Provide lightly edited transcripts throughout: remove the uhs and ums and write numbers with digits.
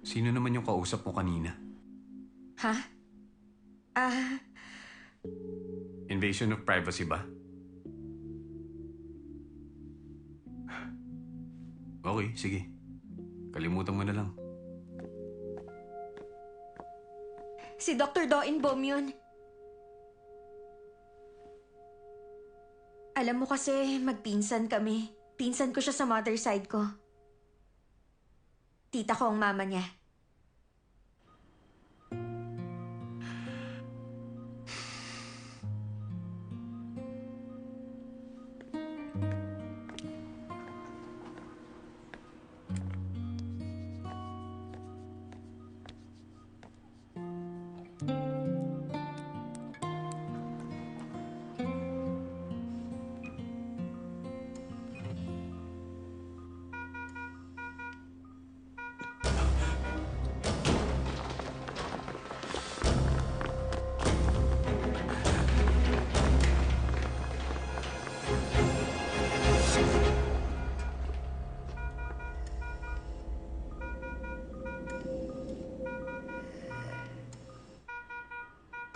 Sino naman yung kausap mo kanina? Ha? Invasion of privacy ba? Okay, sige. Kalimutan mo na lang. Si Dr. Doinbom yun. Alam mo kasi, magpinsan kami. Pinsan ko siya sa mother side ko. Tita ko ang mama niya.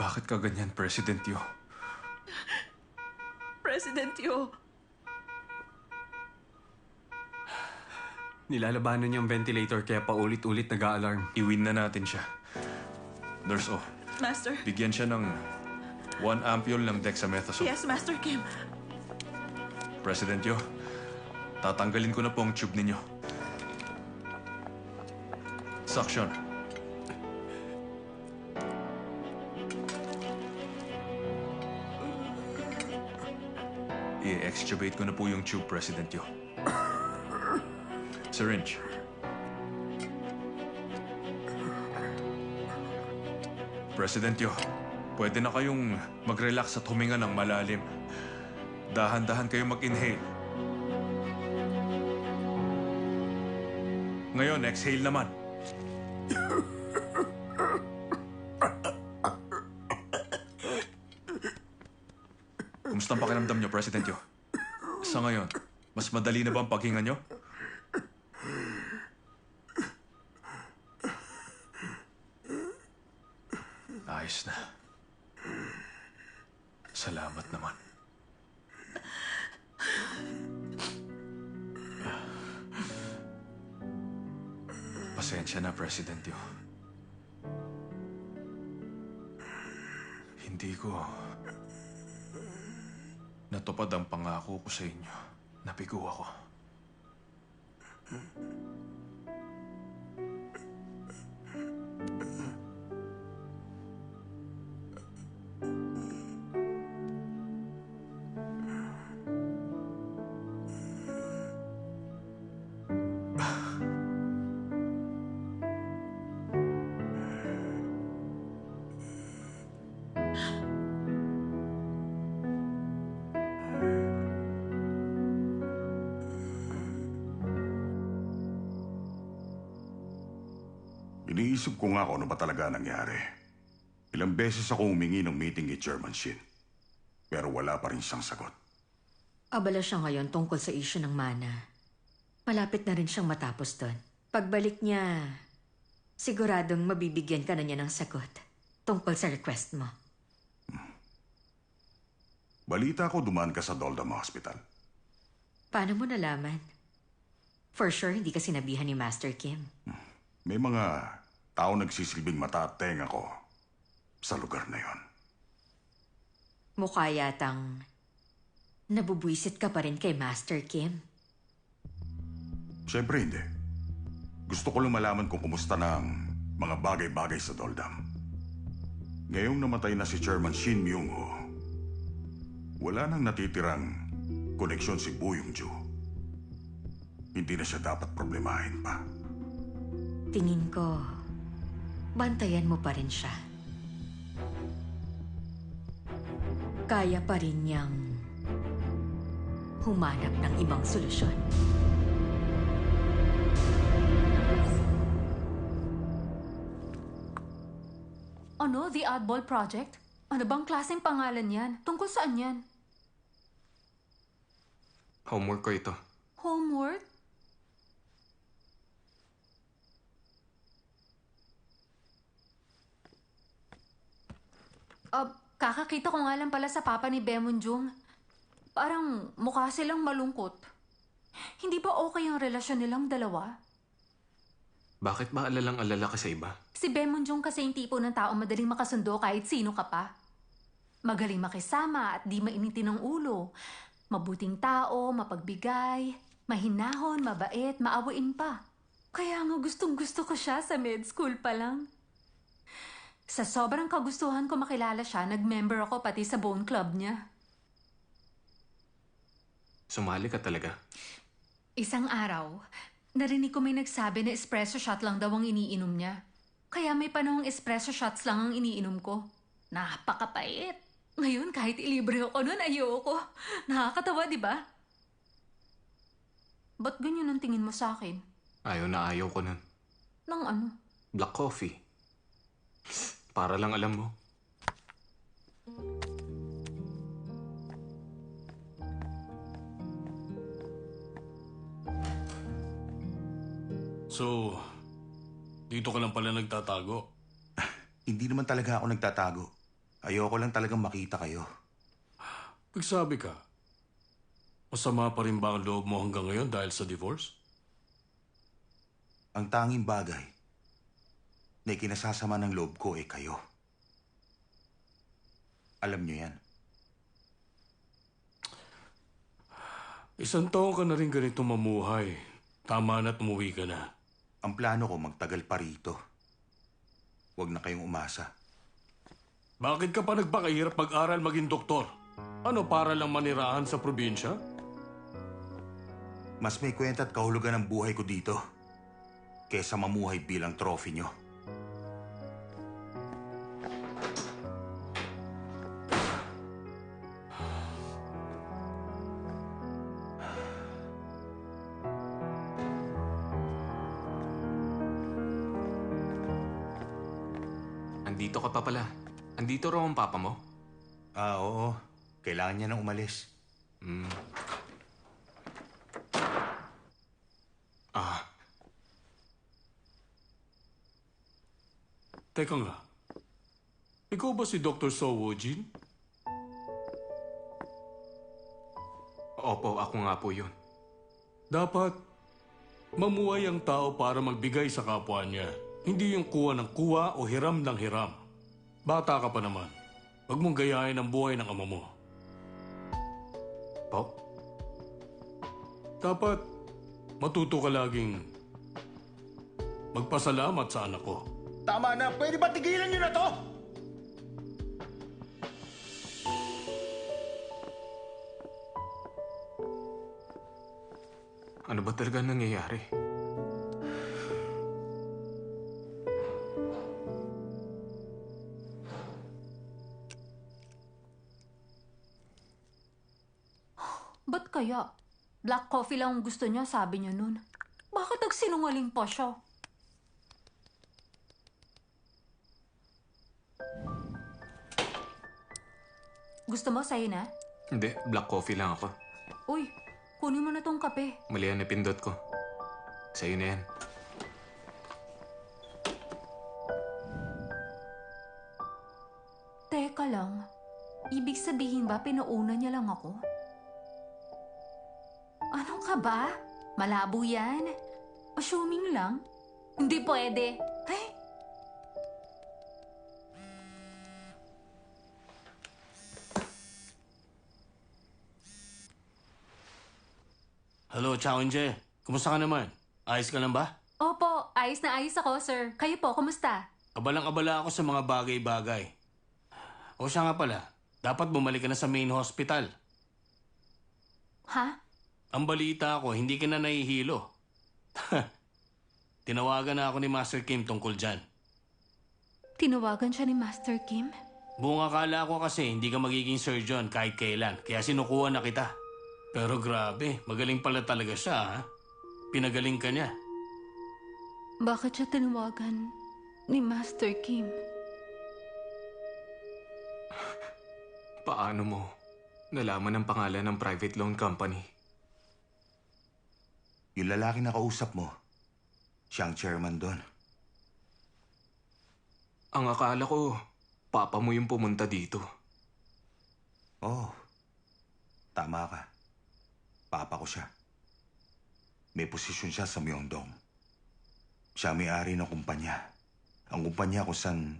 Bakit ka ganyan, President Yo? President Yo. Nilalabanan niya ang ventilator kaya paulit-ulit nag-a-alarm. I-win na natin siya. Nurse O, Master. bigyan siya ng 1 ampule ng dexamethasone. Yes, Master Kim. President Yo, tatanggalin ko na po ang tube ninyo. Suction. I-extubate ko na po yung tube, President Yo. Syringe. President Yo, pwede na kayong mag-relax at huminga ng malalim. Dahan-dahan kayong mag-inhale. Ngayon, exhale naman. Kumusta ang pakiramdam niyo, President Yo? Sa ngayon, mas madali na ba ang paghinga niyo? Ayos na. Salamat naman. Pasensya na, President Yo. Hindi ko natupad ang pangako ko sa inyo. Nabigo ako. Iniisip ko nga kung ano ba talaga nangyari. Ilang beses ako humingi ng meeting kay Chairman Shin. Pero wala pa rin siyang sagot. Abala siya ngayon tungkol sa issue ng mana. Malapit na rin siyang matapos doon. Pagbalik niya, siguradong mabibigyan ka na niya ng sagot tungkol sa request mo. Balita ko dumaan ka sa Doldam Hospital. Paano mo nalaman? For sure, hindi ka sinabihan ni Master Kim. May mga tao nagsisilbing mata at tenga ko sa lugar na yon. Mukha yatang nabubwisit ka pa rin kay Master Kim. Siyempre hindi. Gusto ko lang malaman kung kumusta na ang mga bagay-bagay sa Doldam. Ngayong namatay na si Chairman Shin Myung-ho, wala nang natitirang koneksyon si Buyong-ju. Hindi na siya dapat problemahin pa. Tingin ko, bantayan mo pa rin siya. Kaya pa rin niyang humanap ng ibang solusyon. Ano? The Oddball Project? Ano bang klaseng pangalan yan? Tungkol saan yan? Homework ko ito. Homework? Kakakita ko nga lang pala sa papa ni Bemonjong. Parang mukha silang malungkot. Hindi ba okay ang relasyon nilang dalawa? Bakit ba alalang-alala ka sa iba? Si Bemonjong kasi yung tipo ng tao madaling makasundo kahit sino ka pa. Magaling makisama at di mainitin ng ulo. Mabuting tao, mapagbigay, mahinahon, mabait, maawain pa. Kaya nga gustong-gusto ko siya sa med school pa lang. Sa sobrang kagustuhan ko makilala siya, nag-member ako pati sa bone club niya. Sumali ka talaga. Isang araw, narinig ko may nagsabi na espresso shot lang daw ang iniinom niya. Kaya may panahong espresso shots lang ang iniinom ko. Napakapait. Ngayon, kahit ilibre ako nun, ayoko. Nakakatawa, di ba? Ba't ganyan ang tingin mo sa akin? Ayaw na ayaw ko nun. Nang ano? Black coffee. Para lang alam mo. So, dito ka lang pala nagtatago. Hindi naman talaga ako nagtatago. Ayoko lang talagang makita kayo. Pagsabi ka, masama pa rin ba ang loob mo hanggang ngayon dahil sa divorce? Ang tanging bagay na ikinasasama ng loob ko ay kayo. Alam niyo yan. Isang taon ka na rin ganito mamuhay. Tama na't umuwi ka na. Ang plano ko magtagal pa rito. Huwag na kayong umasa. Bakit ka pa nagpakahirap mag-aral maging doktor? Ano, para lang manirahan sa probinsya? Mas may kwenta at kahulugan ng buhay ko dito kesa mamuhay bilang trophy nyo. Andito ka pa pala. Andito raw ang papa mo? Oo. Kailangan niya nang umalis. Teka nga. Ikaw ba si Dr. So Woo-jin? Opo, ako nga po yun. Dapat mamuhay ang tao para magbigay sa kapwa niya. Hindi yung kuha ng kuha o hiram ng hiram. Bata ka pa naman. Huwag mong gayahin ang buhay ng ama mo. Po? Dapat matuto ka laging magpasalamat sa anak ko. Tama na! Pwede ba tigilan niyo na to? Ano ba talaga nangyayari? Ba't kaya? Black coffee lang ang gusto niya, sabi niya nun. Bakit nagsinungaling pa siya? Gusto mo sa'yo na? Hindi, black coffee lang ako. Uy, kunin mo na tong kape. Mali yan na pindot ko. Sa'yo na yan. Teka lang. Ibig sabihin ba pinauna niya lang ako? Ano ka ba? Malabo yan. Assuming lang. Hindi pwede. Ay! Hello, Chao-Inje. Kumusta ka naman? Ayos ka lang ba? Opo, ayos na ayos ako, sir. Kayo po, kumusta? Abalang-abala ako sa mga bagay-bagay. O siya nga pala, dapat bumalik ka na sa main hospital. Ha? Ang balita ko, hindi ka na nahihilo. Tinawagan na ako ni Master Kim tungkol dyan. Tinawagan siya ni Master Kim? Buong akala ko kasi hindi ka magiging surgeon kahit kailan, kaya sinukuha na kita. Pero grabe, magaling pala talaga siya, ha? Pinagaling ka niya. Bakit siya tinawagan ni Master Kim? Paano mo nalaman ang pangalan ng private loan company? Yung lalaki na kausap mo, siyang chairman doon. Ang akala ko, Papa mo yung pumunta dito. Oh, tama ka. Papa ko siya. May posisyon siya sa Myeongdong. Siya may-ari ng kumpanya. Ang kumpanya kung saan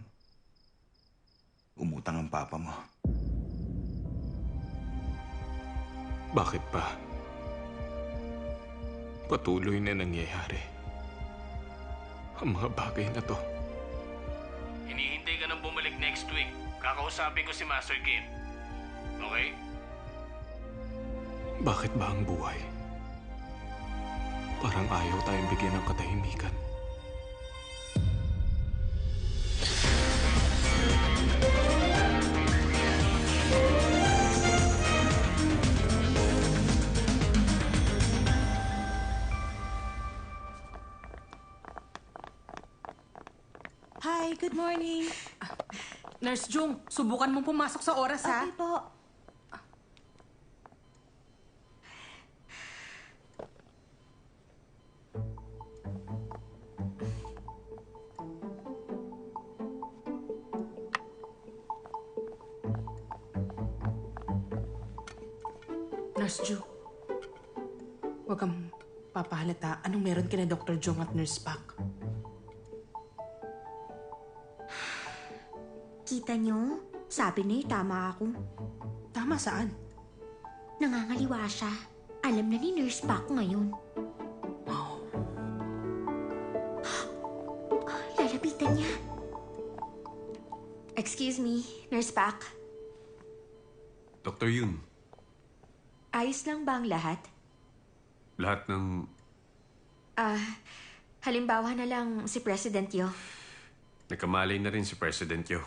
umutang ang papa mo. Bakit pa? Patuloy na nangyayari ang mga bagay na to. Hinihintay ka nang bumalik next week. Kakausapin ko si Master Kim. Okay? Bakit ba ang buhay? Parang ayaw tayong bigyan ng katahimikan. Hi, good morning. Nurse Jung, subukan mong pumasok sa oras, ha? Okay po. Nurse Jung, huwag kang papahalata. Anong meron kina Dr. Jung at Nurse Pak? Kita nyo? Sabi niya, tama ako. Tama saan? Nangangaliwa siya. Alam na ni Nurse Pak ngayon. Lalapitan niya. Excuse me, Nurse Pak. Dr. Yun, Ayos lang ba ang lahat? lahat ng... Halimbawa na lang si President Yo. Nagkamalay na rin si President Yo.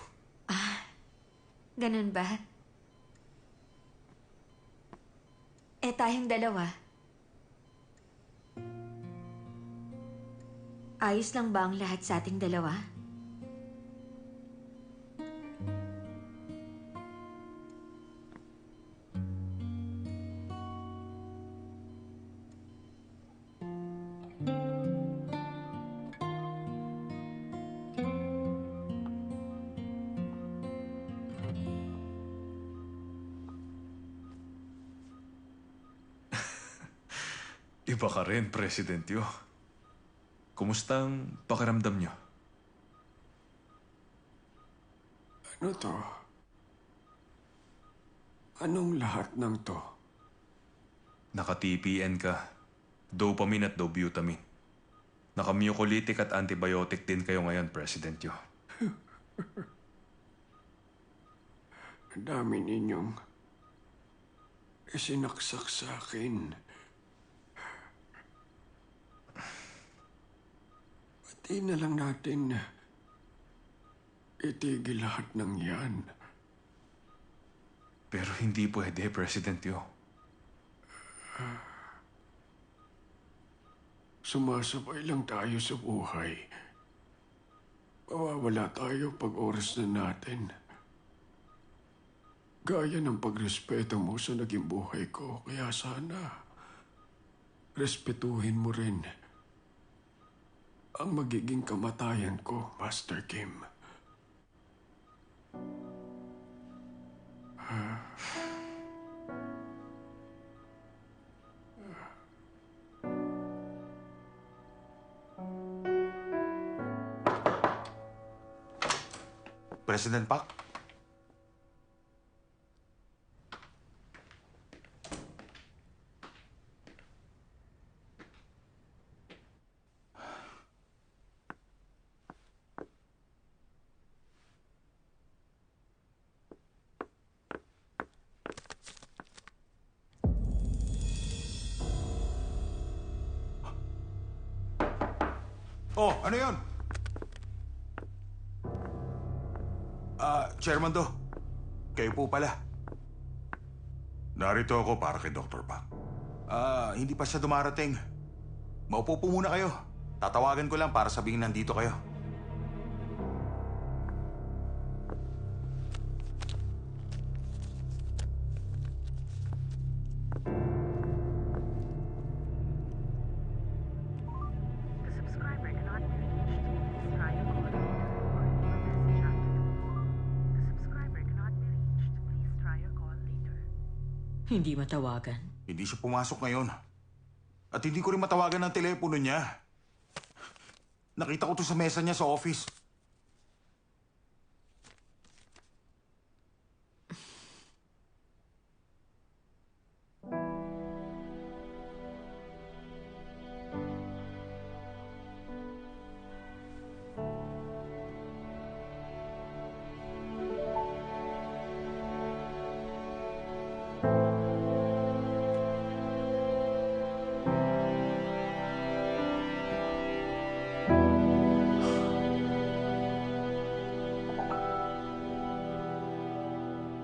Ganun ba? Tayong dalawa. Ayos lang ba ang lahat sa ating dalawa? Iba ka rin, President Yo. Kumusta ang pakiramdam niyo? Ano to? Anong lahat ng to? Naka-TPN ka. Dopamine at dobutamine. Naka-mucolytic at antibiotic din kayo ngayon, President Yo. Ang dami ninyong isinaksak sa akin. Pati na lang natin itigil lahat ng yan. Pero hindi pwede, President Yo. Sumasabay lang tayo sa buhay. Mawawala tayo pag oras na natin. Gaya ng pagrespeto mo sa naging buhay ko, kaya sana respetuhin mo rin ang magiging kamatayan ko, Master Kim. President Pak? Oh, ano yun? Chairman Do. Kayo po pala. Narito ako para kay Dr. Pak. Hindi pa siya dumarating. Maupo po muna kayo. Tatawagan ko lang para sabihin nandito kayo. Hindi matawagan. Hindi siya pumasok ngayon. At hindi ko rin matawagan ng telepono niya. Nakita ko to sa mesa niya sa office.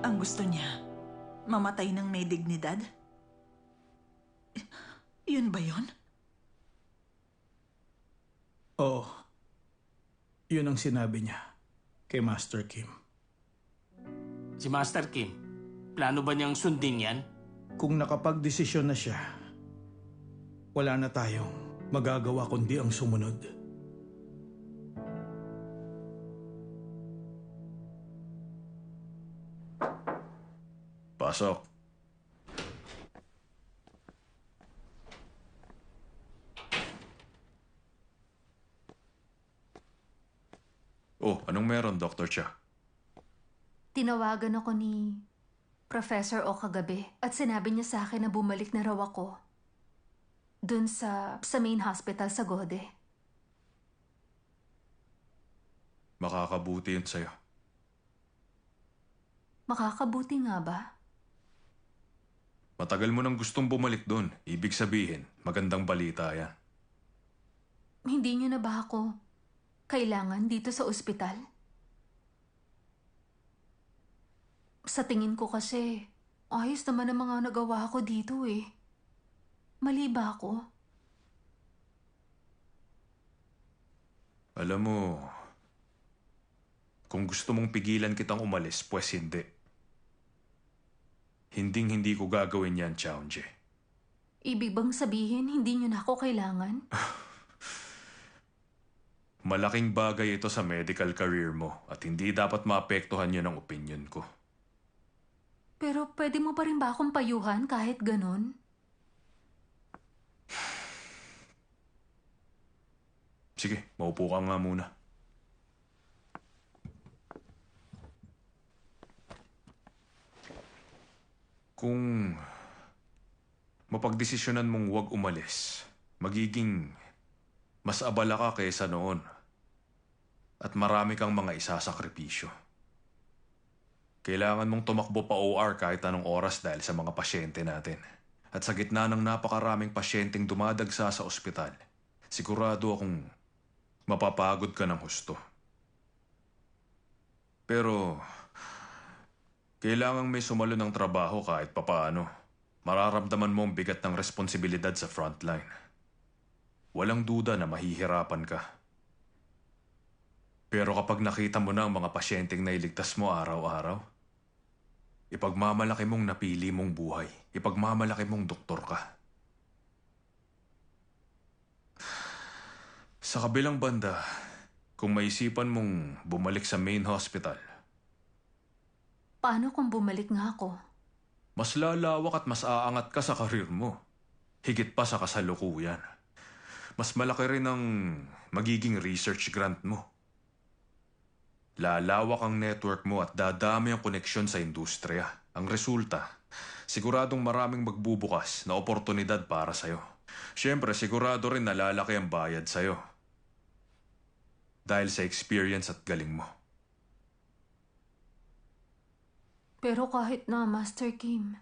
Ang gusto niya, mamatay ng may dignidad? Yun ba yun? Oo. Yun ang sinabi niya kay Master Kim. Si Master Kim, plano ba niyang sundin yan? Kung nakapag-desisyon na siya, wala na tayong magagawa kundi ang sumunod. Pasok. Oh, anong meron, Dr. Cha? Tinawagan ako ni Professor O kagabi at sinabi niya sa akin na bumalik na raw ako dun sa main hospital sa Gode. Makakabuti yun sa'yo. Makakabuti nga ba? Matagal mo nang gustong bumalik doon. Ibig sabihin, magandang balita yan. Hindi niyo na ba ako kailangan dito sa ospital? Sa tingin ko kasi, ayos naman ang mga nagawa ko dito eh. Mali ba ako? Alam mo, kung gusto mong pigilan kitang umalis, pues hindi. Hinding-hindi ko gagawin yan, Chaunje. Ibig bang sabihin, hindi niyo na ako kailangan? Malaking bagay ito sa medical career mo at hindi dapat maapektuhan yun ang opinion ko. Pero pwede mo pa rin ba akong payuhan kahit ganon? Sige, maupo ka nga muna. Kung mapagdesisyonan mong huwag umalis, magiging mas abala ka kaysa noon. At marami kang mga isasakripisyo. Kailangan mong tumakbo pa OR kahit anong oras dahil sa mga pasyente natin. At sa gitna ng napakaraming pasyenteng dumadagsa sa ospital, sigurado akong mapapagod ka ng husto. Pero kailangang may sumalo ng trabaho kahit papaano. Mararamdaman mo ang bigat ng responsibilidad sa frontline. Walang duda na mahihirapan ka. Pero kapag nakita mo na ang mga pasyenteng nailigtas mo araw-araw, ipagmamalaki mong napili mong buhay. Ipagmamalaki mong doktor ka. Sa kabilang banda, kung maisipan mong bumalik sa main hospital, Paano kung bumalik nga ako? mas lalawak at mas aangat ka sa karir mo. Higit pa sa kasalukuyan. Mas malaki rin ang magiging research grant mo. Lalawak ang network mo at dadami ang koneksyon sa industriya. Ang resulta, siguradong maraming magbubukas na oportunidad para sa'yo. Siyempre, sigurado rin na lalaki ang bayad sa'yo. Dahil sa experience at galing mo. Pero kahit na, Master Kim,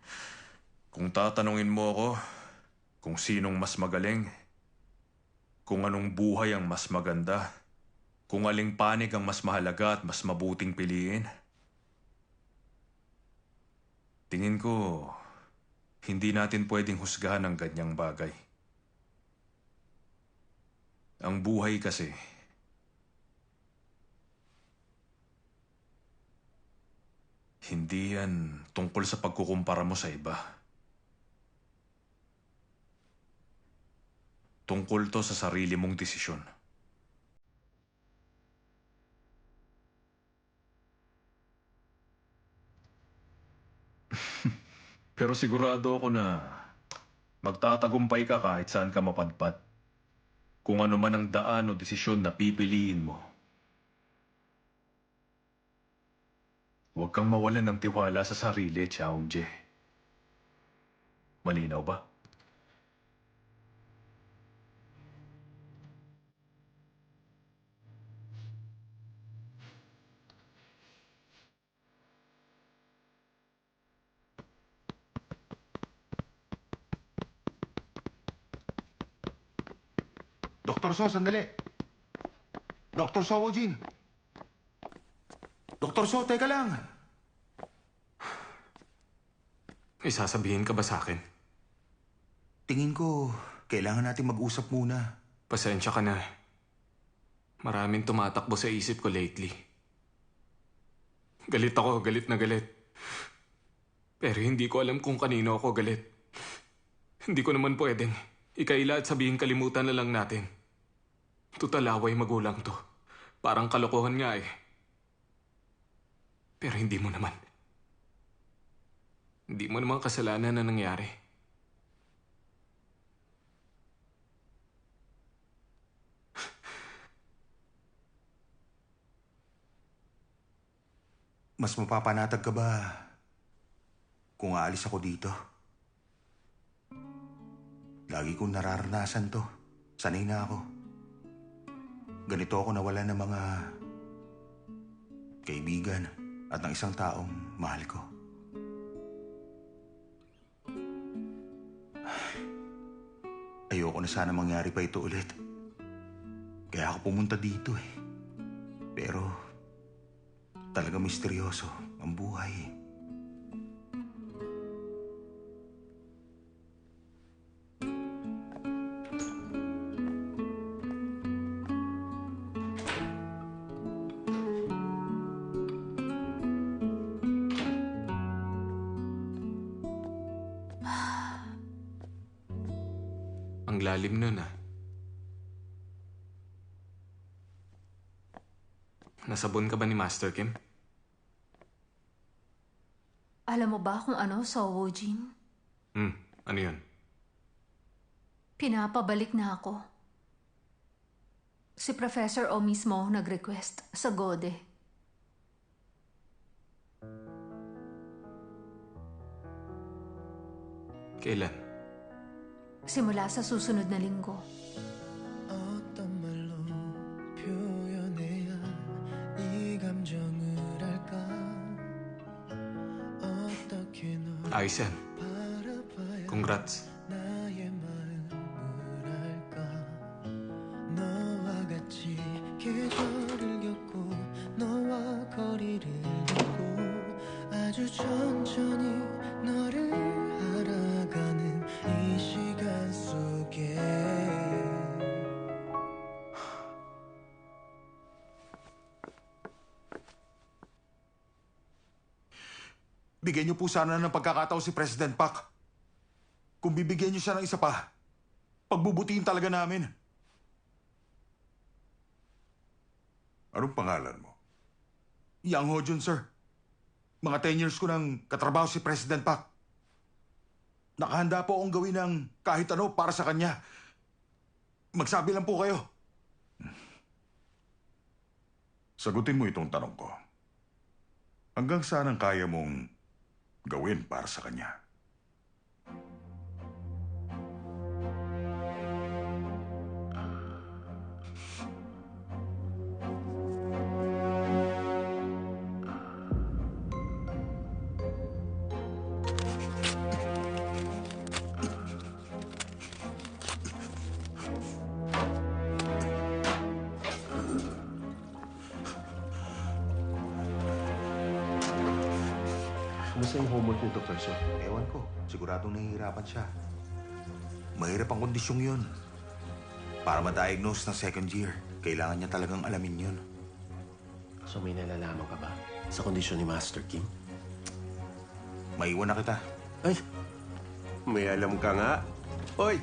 Kung tatanungin mo ako kung sinong mas magaling, kung anong buhay ang mas maganda, kung aling panig ang mas mahalaga at mas mabuting piliin, tingin ko, hindi natin pwedeng husgahan ang ganyang bagay. Ang buhay kasi, hindi yan tungkol sa pagkukumpara mo sa iba. Tungkol to sa sarili mong desisyon. Pero sigurado ako na magtatagumpay ka kahit saan ka mapadpad. Kung ano man ang daan o desisyon na pipiliin mo. Huwag kang mawalan ng tiwala sa sarili, Chaungje. Malinaw ba? Dr. So, sandali. Dr. So, Wojin. Dr. So, teka lang. May sasabihin ka ba sa akin? Tingin ko, kailangan natin mag-usap muna. Pasensya ka na. Maraming tumatakbo sa isip ko lately. Galit ako, galit na galit. Pero hindi ko alam kung kanino ako galit. Hindi ko naman pwedeng ikaila at sabihin kalimutan na lang natin. Tutalaway magulang to. Parang kalokohan nga eh. Pero hindi mo naman. Hindi mo naman kasalanan na nangyari. Mas mapapanatag ka ba kung aalis ako dito? Lagi kong nararanasan to. Sanay na ako. Ganito ako nawalan ng mga kaibigan at ng isang taong mahal ko. Ayoko na sana mangyari pa ito ulit. Kaya ako pumunta dito eh. Pero talaga misteryoso ang buhay eh. Ang lalim nun ah. Nasabon ka ba ni Master Kim? Alam mo ba kung ano, Sowo Jin? Ano yun? Pinapabalik na ako. Si Professor O mismo nag-request sa Gode. Kailan? Simula sa susunod na linggo. 어떤 말로 표현해야 이 감정을 알까 어떻게 널 Ayos yan. 바라봐야 Congrats. 나의 마음을 알까 너와 같이 계절을 겪고 너와 거리를 걷고 아주 천천히 너를 알아가는 이 시간 속에 Bigyan niyo po sana ng pagkakataon si President Park. Kung bibigyan niyo siya ng isa pa, pagbubutihin talaga namin. Anong pangalan mo? Yang Ho Jun, sir. Mga 10 years ko nang katrabaho si President Park. Nakahanda po akong gawin ng kahit ano para sa kanya. Magsabi lang po kayo. Sagutin mo itong tanong ko. Hanggang saan ang kaya mong gawin para sa kanya? Kumusta yung homework ni Dr. So? Ewan ko, siguradong nahihirapan siya. Mahirap ang kondisyong yun. Para ma-diagnose ng second year, kailangan niya talagang alamin yun. So may nalalaman ka ba sa kondisyon ni Master Kim? Maiwan na kita. Ay, may alam ka nga. Hoy!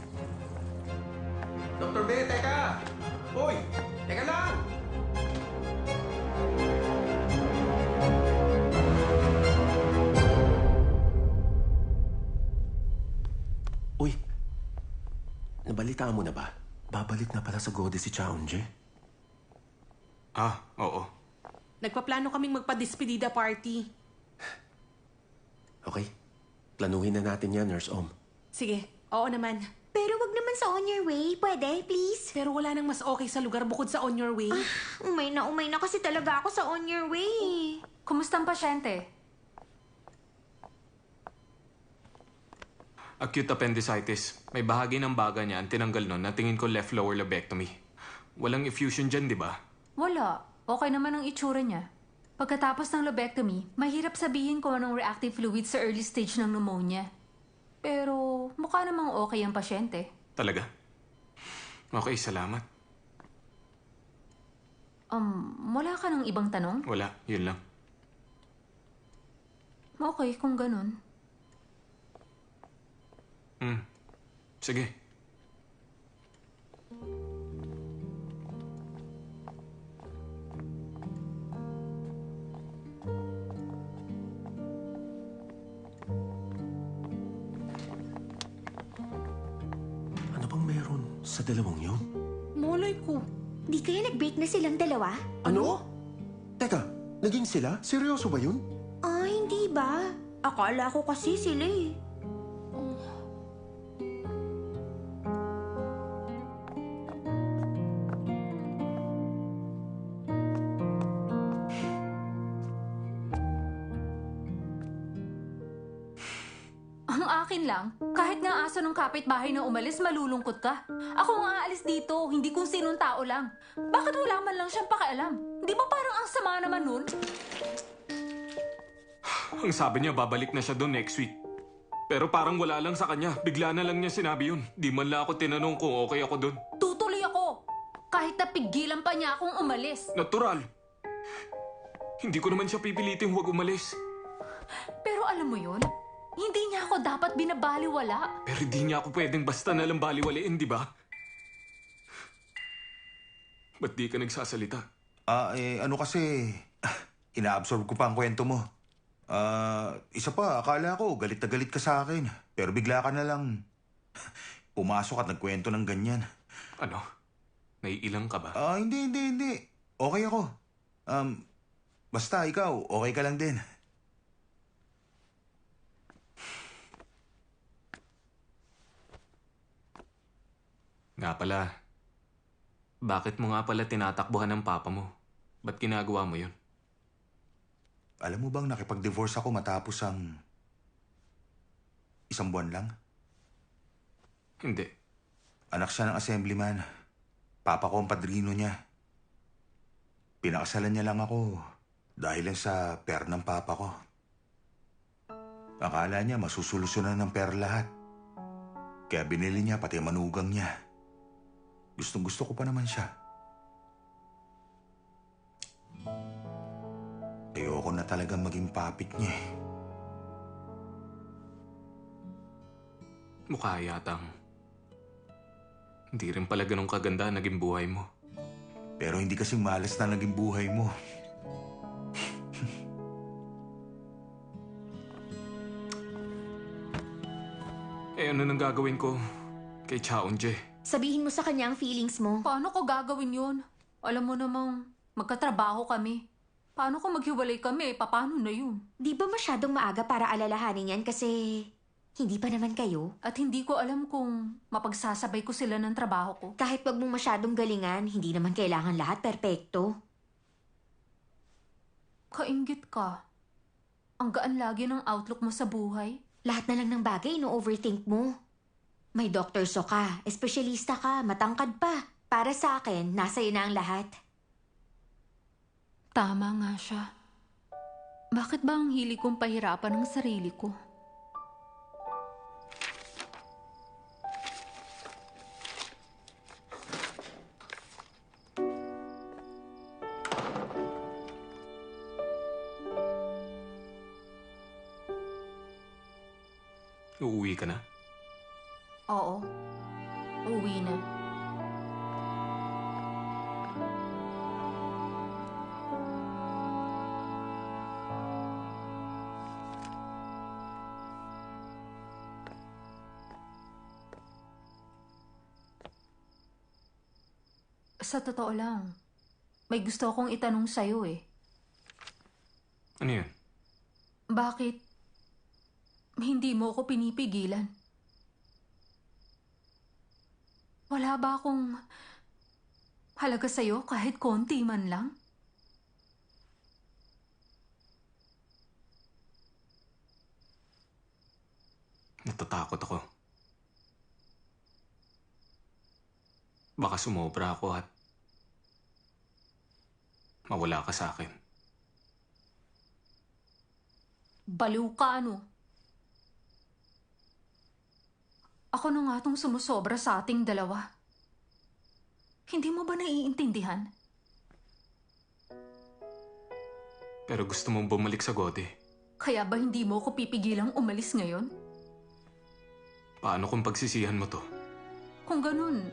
Dr. B, teka! Uy! Teka lang! Nabalitaan mo na ba? Babalik na pala sa Gode si Chaunje. Ah, oo. Nagpaplano kaming magpa-despedida party. Okay. Planuhin na natin yan, Nurse Om. Sige, oo naman. Pero wag naman sa On Your Way. Pwede, please? Pero wala nang mas okay sa lugar bukod sa On Your Way. Umay na kasi talaga ako sa On Your Way. Kumusta ang pasyente? Acute appendicitis. May bahagi ng baga niya ang tinanggal nun na tingin ko left lower lobectomy. Walang effusion dyan, di ba? Wala. Okay naman ang itsura niya. Pagkatapos ng lobectomy, mahirap sabihin kung anong reactive fluid sa early stage ng pneumonia. Pero mukha namang okay ang pasyente. Talaga? Okay, salamat. Wala ka ng ibang tanong? Wala, yun lang. Okay, kung ganun. Sige. Ano bang meron sa dalawang yun? Molay ko. Di kaya nag-break na silang dalawa? Ano? Teka, naging sila? Seryoso ba yun? Ah, hindi ba? Akala ko kasi sila eh. Ang akin lang, kahit nga aso ng kapitbahay na umalis, malulungkot ka. Ako nga aalis dito, hindi kung sinong tao lang. Bakit wala man lang siyang pakialam? Di ba parang ang sama naman nun? Ang sabi niya, babalik na siya doon next week. Pero parang wala lang sa kanya. Bigla na lang niya sinabi yun. Di man lang ako tinanong kung okay ako doon. Tutuloy ako. Kahit napigilan pa niya akong umalis. Natural. Hindi ko naman siya pipilitin huwag umalis. Pero alam mo yun, hindi niya ako dapat binabaliwala. Pero di niya ako pwedeng basta nalang baliwalain, di ba? Ba't di ka nagsasalita? Ano kasi, inaabsorb ko pa ang kwento mo. Isa pa, akala ko galit na galit ka sa akin. Pero bigla ka na lang pumasok at nagkwento ng ganyan. Ano? Naiilang ka ba? Hindi. Okay ako. Basta ikaw, okay ka lang din. Nga pala, bakit mo nga pala tinatakbuhan ng papa mo? Ba't ginagawa mo yun? Alam mo bang nakipag-divorce ako matapos ang 1 buwan lang? Hindi. Anak siya ng assemblyman. Papa ko ang padrino niya. Pinakasalan niya lang ako dahil lang sa pera ng papa ko. Akala niya masusolusyonan ng pera lahat. Kaya binili niya pati manugang niya. Gustong-gusto ko pa naman siya. Ayoko na talagang maging papit niya eh. Mukha yatang hindi rin pala ganun kaganda naging buhay mo. Pero hindi kasing malas na naging buhay mo. Ano nang gagawin ko kay Chaunje? Sabihin mo sa kanya ang feelings mo. Paano ko gagawin yun? Alam mo namang magkatrabaho kami. Paano kung maghiwalay kami? Paano na yun? Di ba masyadong maaga para alalahanin yan kasi hindi pa naman kayo? At hindi ko alam kung mapagsasabay ko sila ng trabaho ko. Kahit wag mong masyadong galingan, hindi naman kailangan lahat perpekto. Kainggit ka. Ang gaan lagi ng outlook mo sa buhay. Lahat na lang ng bagay ino-overthink mo. May doktorso ka, espesyalista ka, matangkad pa. Para sa akin, nasa iyo na ang lahat. Tama nga siya. Bakit ba ang hilig kong pahirapan ng sarili ko? Uuwi ka na? Oo. Uwi na. Sa totoo lang, may gusto akong itanong sa'yo eh. Ano yun? Bakit hindi mo ako pinipigilan? Wala ba akong halaga sa'yo kahit konti man lang? Natatakot ako. Baka sumobra ako at mawala ka sa akin. Baliw ka, ano? Ako na nga tong sumusobra sa ating dalawa. Hindi mo ba naiintindihan? Pero gusto mong bumalik sa Gode. Kaya ba hindi mo ako pipigilang umalis ngayon? Paano kung pagsisihan mo to? Kung ganun,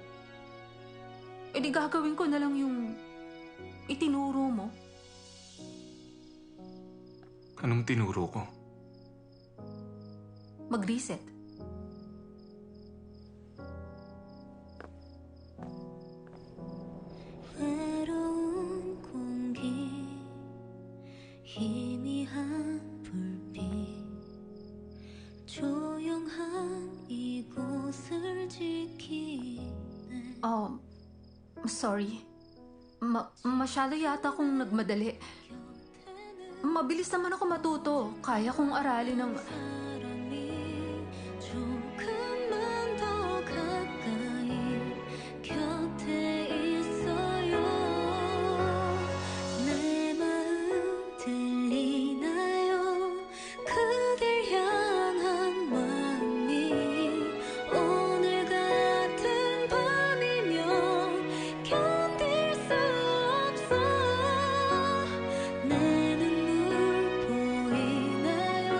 edi gagawin ko na lang yung itinuro mo. Anong tinuro ko? Mag-reset. 외로운 공기 희미한 불빛 조용한 이곳을 지키네. Sorry. Masyado yata akong nagmadali. Mabilis naman ako matuto. Kaya kong aralin ng... 조금만 더 가까이 곁에 있어요. 내 마음 들리나요? 그댈 향한 마음이 오늘 같은 밤이면 견딜 수 없어. 내 눈물 보이나요?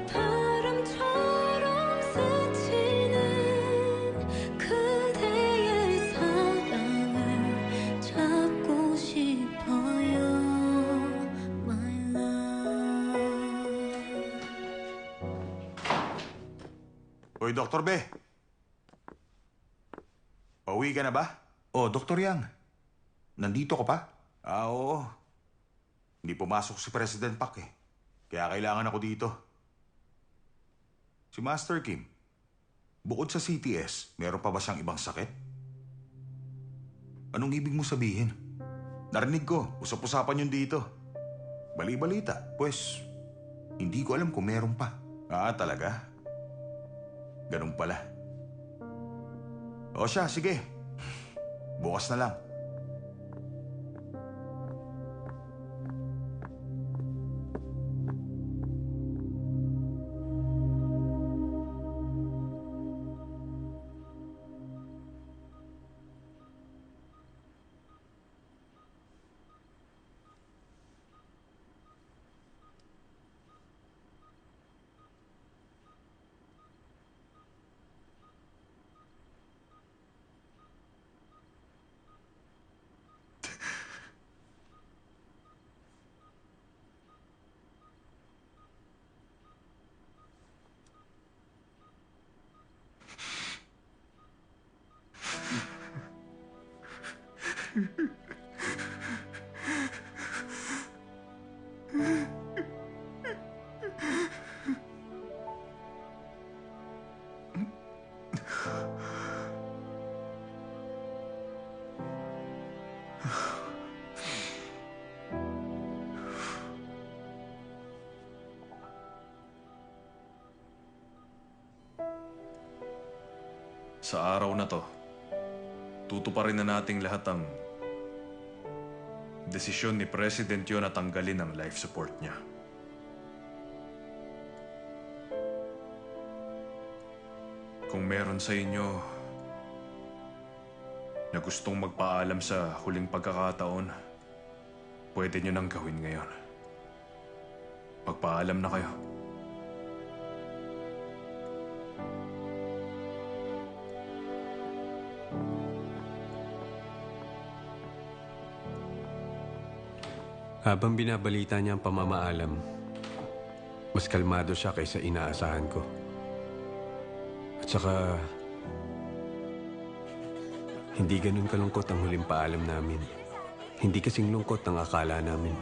바람처럼 스치는 그대의 사랑을 잡고 싶어요. My love. Oy, Dr. Be. Pauwi ka na ba? Oh, Dr. Yang. Nandito ka pa? Oo. Hindi pumasok si President Pak eh. Kaya kailangan ako dito. Si Master Kim, bukod sa CTS, meron pa ba siyang ibang sakit? Anong ibig mo sabihin? Narinig ko, usap-usapan yun dito. Bali-balita, pues, hindi ko alam kung meron pa. Ah, talaga? Ganun pala. O siya, sige. Bukas na lang. Sa araw na to, tutuparin na nating lahat ang desisyon ni President Yon na tanggalin ang life support niya. Kung meron sa inyo na gustong magpaalam sa huling pagkakataon, pwede nyo nang gawin ngayon. Magpaalam na kayo. Habang binabalita niya ang pamamaalam, mas kalmado siya kaysa inaasahan ko. At saka, Hindi ganun kalungkot ang huling paalam namin. Hindi kasing lungkot ang akala namin.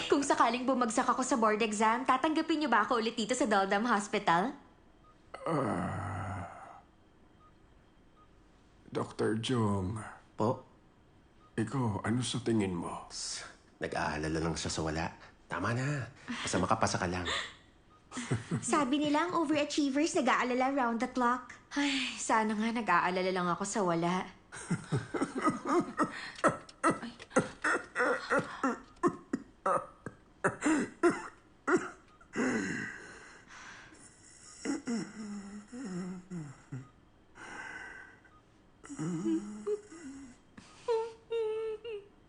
Kung sakaling bumagsak ako sa board exam, tatanggapin niyo ba ako ulit dito sa Doldam Hospital? Dr. Jong. Po? Ikaw, ano sa tingin mo? Nag-aalala lang siya sa wala. Tama na. Basta makapasa ka lang. Sabi nila ang overachievers nag-aalala round the clock. Ay, sana nga nag-aalala lang ako sa wala.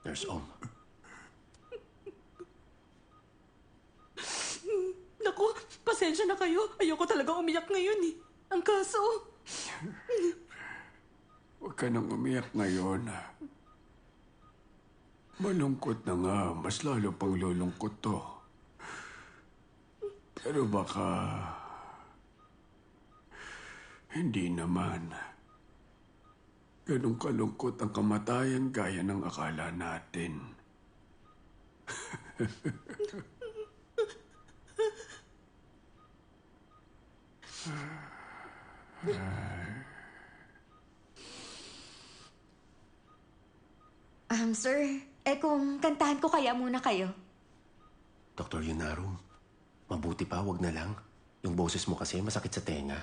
Nurse Om. Naku, pasensya na kayo. Ayoko talaga umiyak ngayon eh. Ang kaso... Huwag ka nang umiyak ngayon. Malungkot na nga. Mas lalo pang lulungkot to. Pero baka... Hindi naman. Ganong kalungkot ang kamatayan gaya ng akala natin. Sir, kung kantahan ko kaya muna kayo. Dr. Yunaro, mabuti pa, wag na lang. Yung boses mo kasi masakit sa tenga.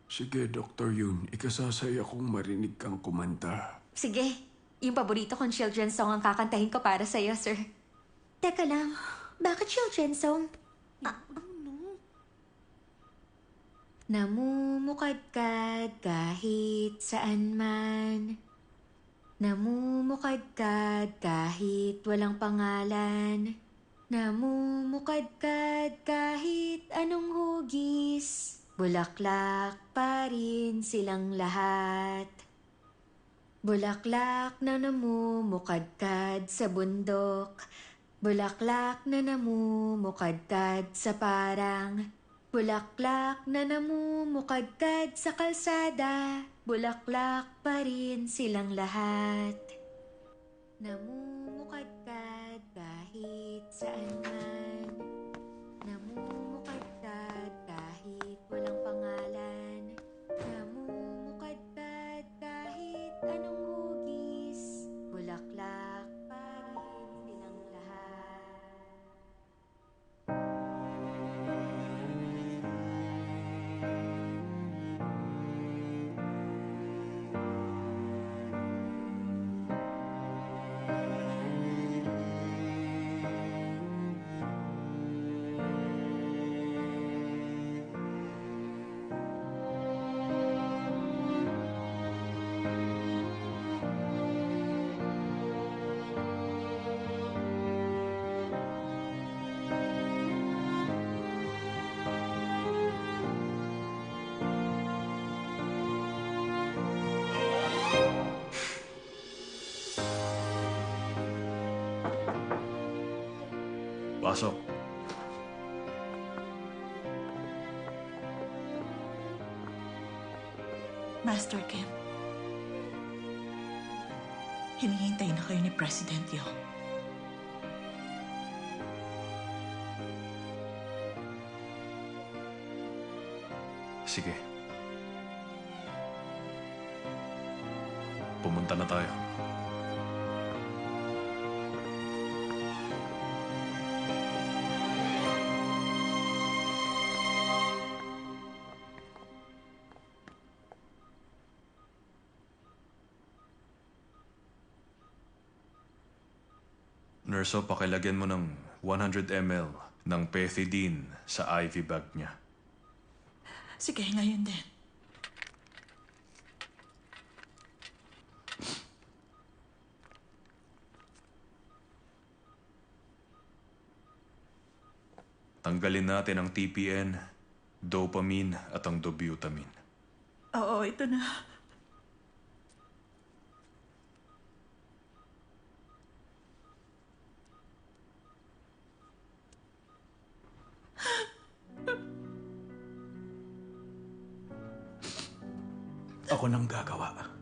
Sige, Dr. Yun. Ikasasaya kong marinig kang kumanta. Sige, yung paborito kong children's song ang kakantahin ko para sa'yo, sir. Teka lang, bakit children's song? Namumukadkad kahit saan man. Namumukadkad kahit walang pangalan. Namumukadkad kahit anong hugis. Bulaklak pa rin silang lahat. Bulaklak na namumukadkad sa bundok. Bulaklak na namumukadkad sa parang. Bulaklak na namumukadkad sa kalsada. Bulaklak pa rin silang lahat. Namumukadkad kahit saan man. Namumukadkad kahit walang pangalan. Namumukadkad kahit anong hugis. Bulaklak pa rin silang lahat. Pasok. Master Kim, hinihintay na kayo ni President Yo. Sige. Pumunta na tayo. Nurse, pakilagyan mo ng 100 ml ng pethidine sa IV bag niya. Sige, ngayon din. Tanggalin natin ang TPN, dopamine at ang dobutamine. Oo, ito na. Ako nang gagawa.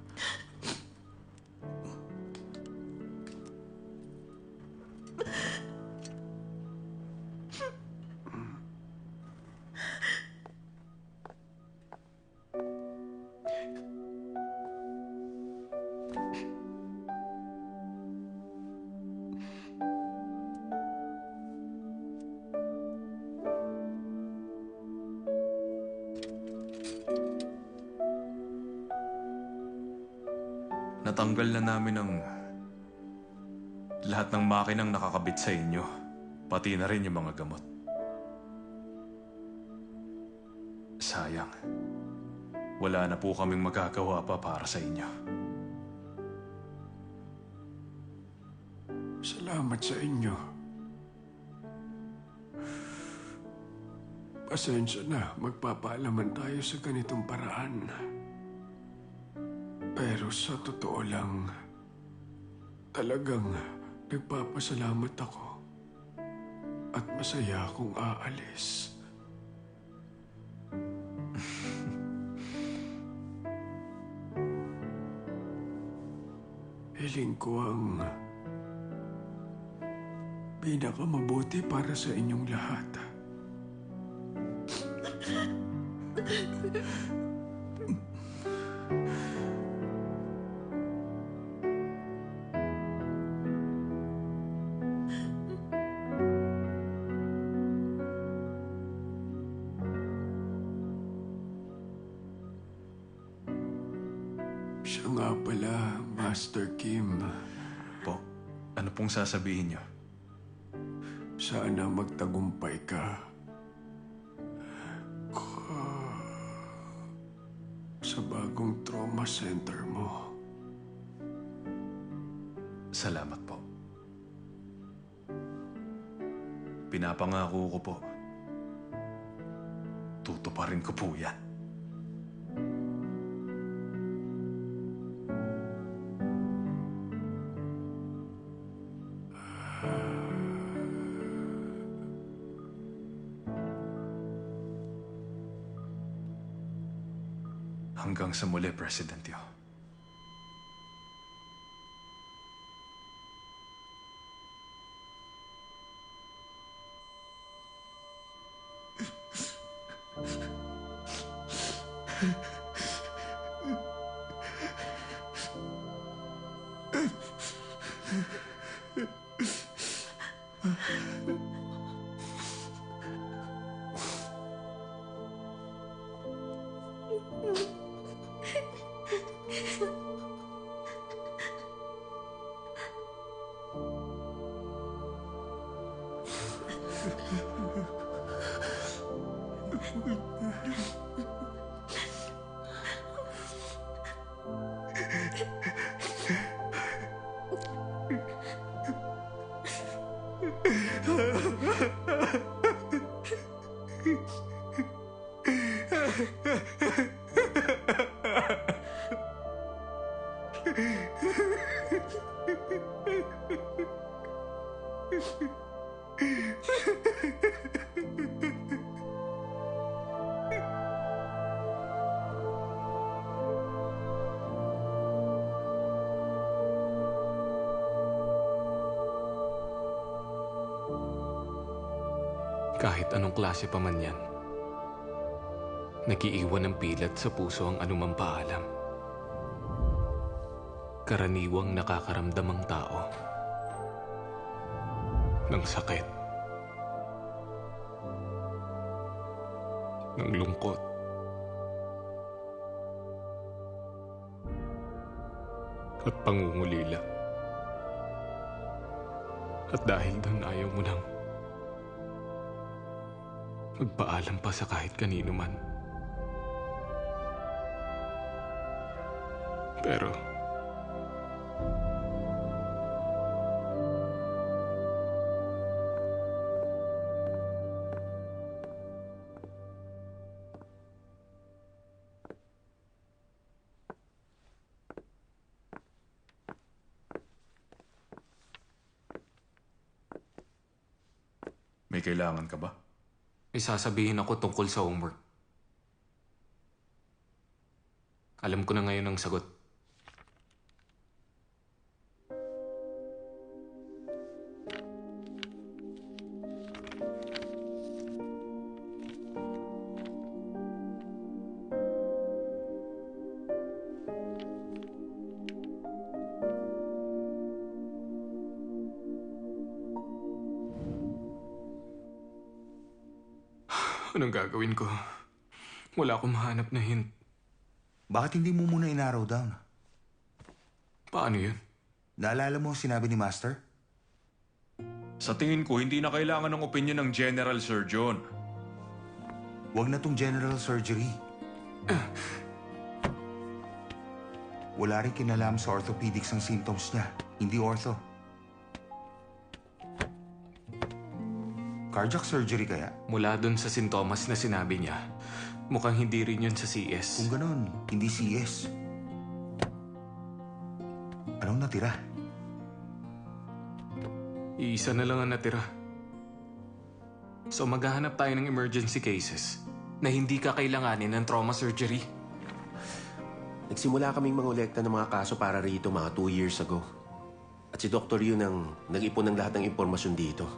Natanggal na namin ang lahat ng makinang nakakabit sa inyo, pati na rin yung mga gamot. Sayang. Wala na po kaming magagawa pa para sa inyo. Salamat sa inyo. Pasensya na, magpapaalaman tayo sa ganitong paraan. Pero sa totoo lang, talagang nagpapasalamat ako at masaya akong aalis. Hiling ko ang pinakamabuti para sa inyong lahat. Siya nga pala, Master Kim. Po, ano pong sasabihin niyo? Sana magtagumpay ka. Sa bagong trauma center mo. Salamat po. Pinapangako ko po. Tutuparin ko po yan. Hanggang sa muli, President Yo. Kahit anong klase pa man yan, nagiiwan ng pilat sa puso ang anumang paalam. Karaniwang nakakaramdam ang tao ng sakit, ng lungkot, at pangungulila. At dahil doon ayaw mo nang magpaalam pa sa kahit kanino man. Pero may kailangan ka ba? may sasabihin ako tungkol sa homework. Alam ko na ngayon ang sagot. Anong gagawin ko? Wala akong mahanap na hint. Bakit hindi mo muna inarrow down? Paano yun? Naalala mo ang sinabi ni Master? Sa tingin ko, hindi na kailangan ng opinion ng General Surgeon. Huwag na tong general surgery. Wala rin kinalaman sa orthopedics ang symptoms niya. Hindi ortho. Cardiac surgery kaya? Mula dun sa sintomas na sinabi niya, mukhang hindi rin yun sa CS. Kung ganun, hindi CS. Anong natira? Iisa na lang ang natira. So maghahanap tayo ng emergency cases na hindi kakailanganin ng trauma surgery. Nagsimula kaming mangolekta ng mga kaso para rito mga 2 years ago. At si Dr. Yun ang nag-ipon ng lahat ng impormasyon dito.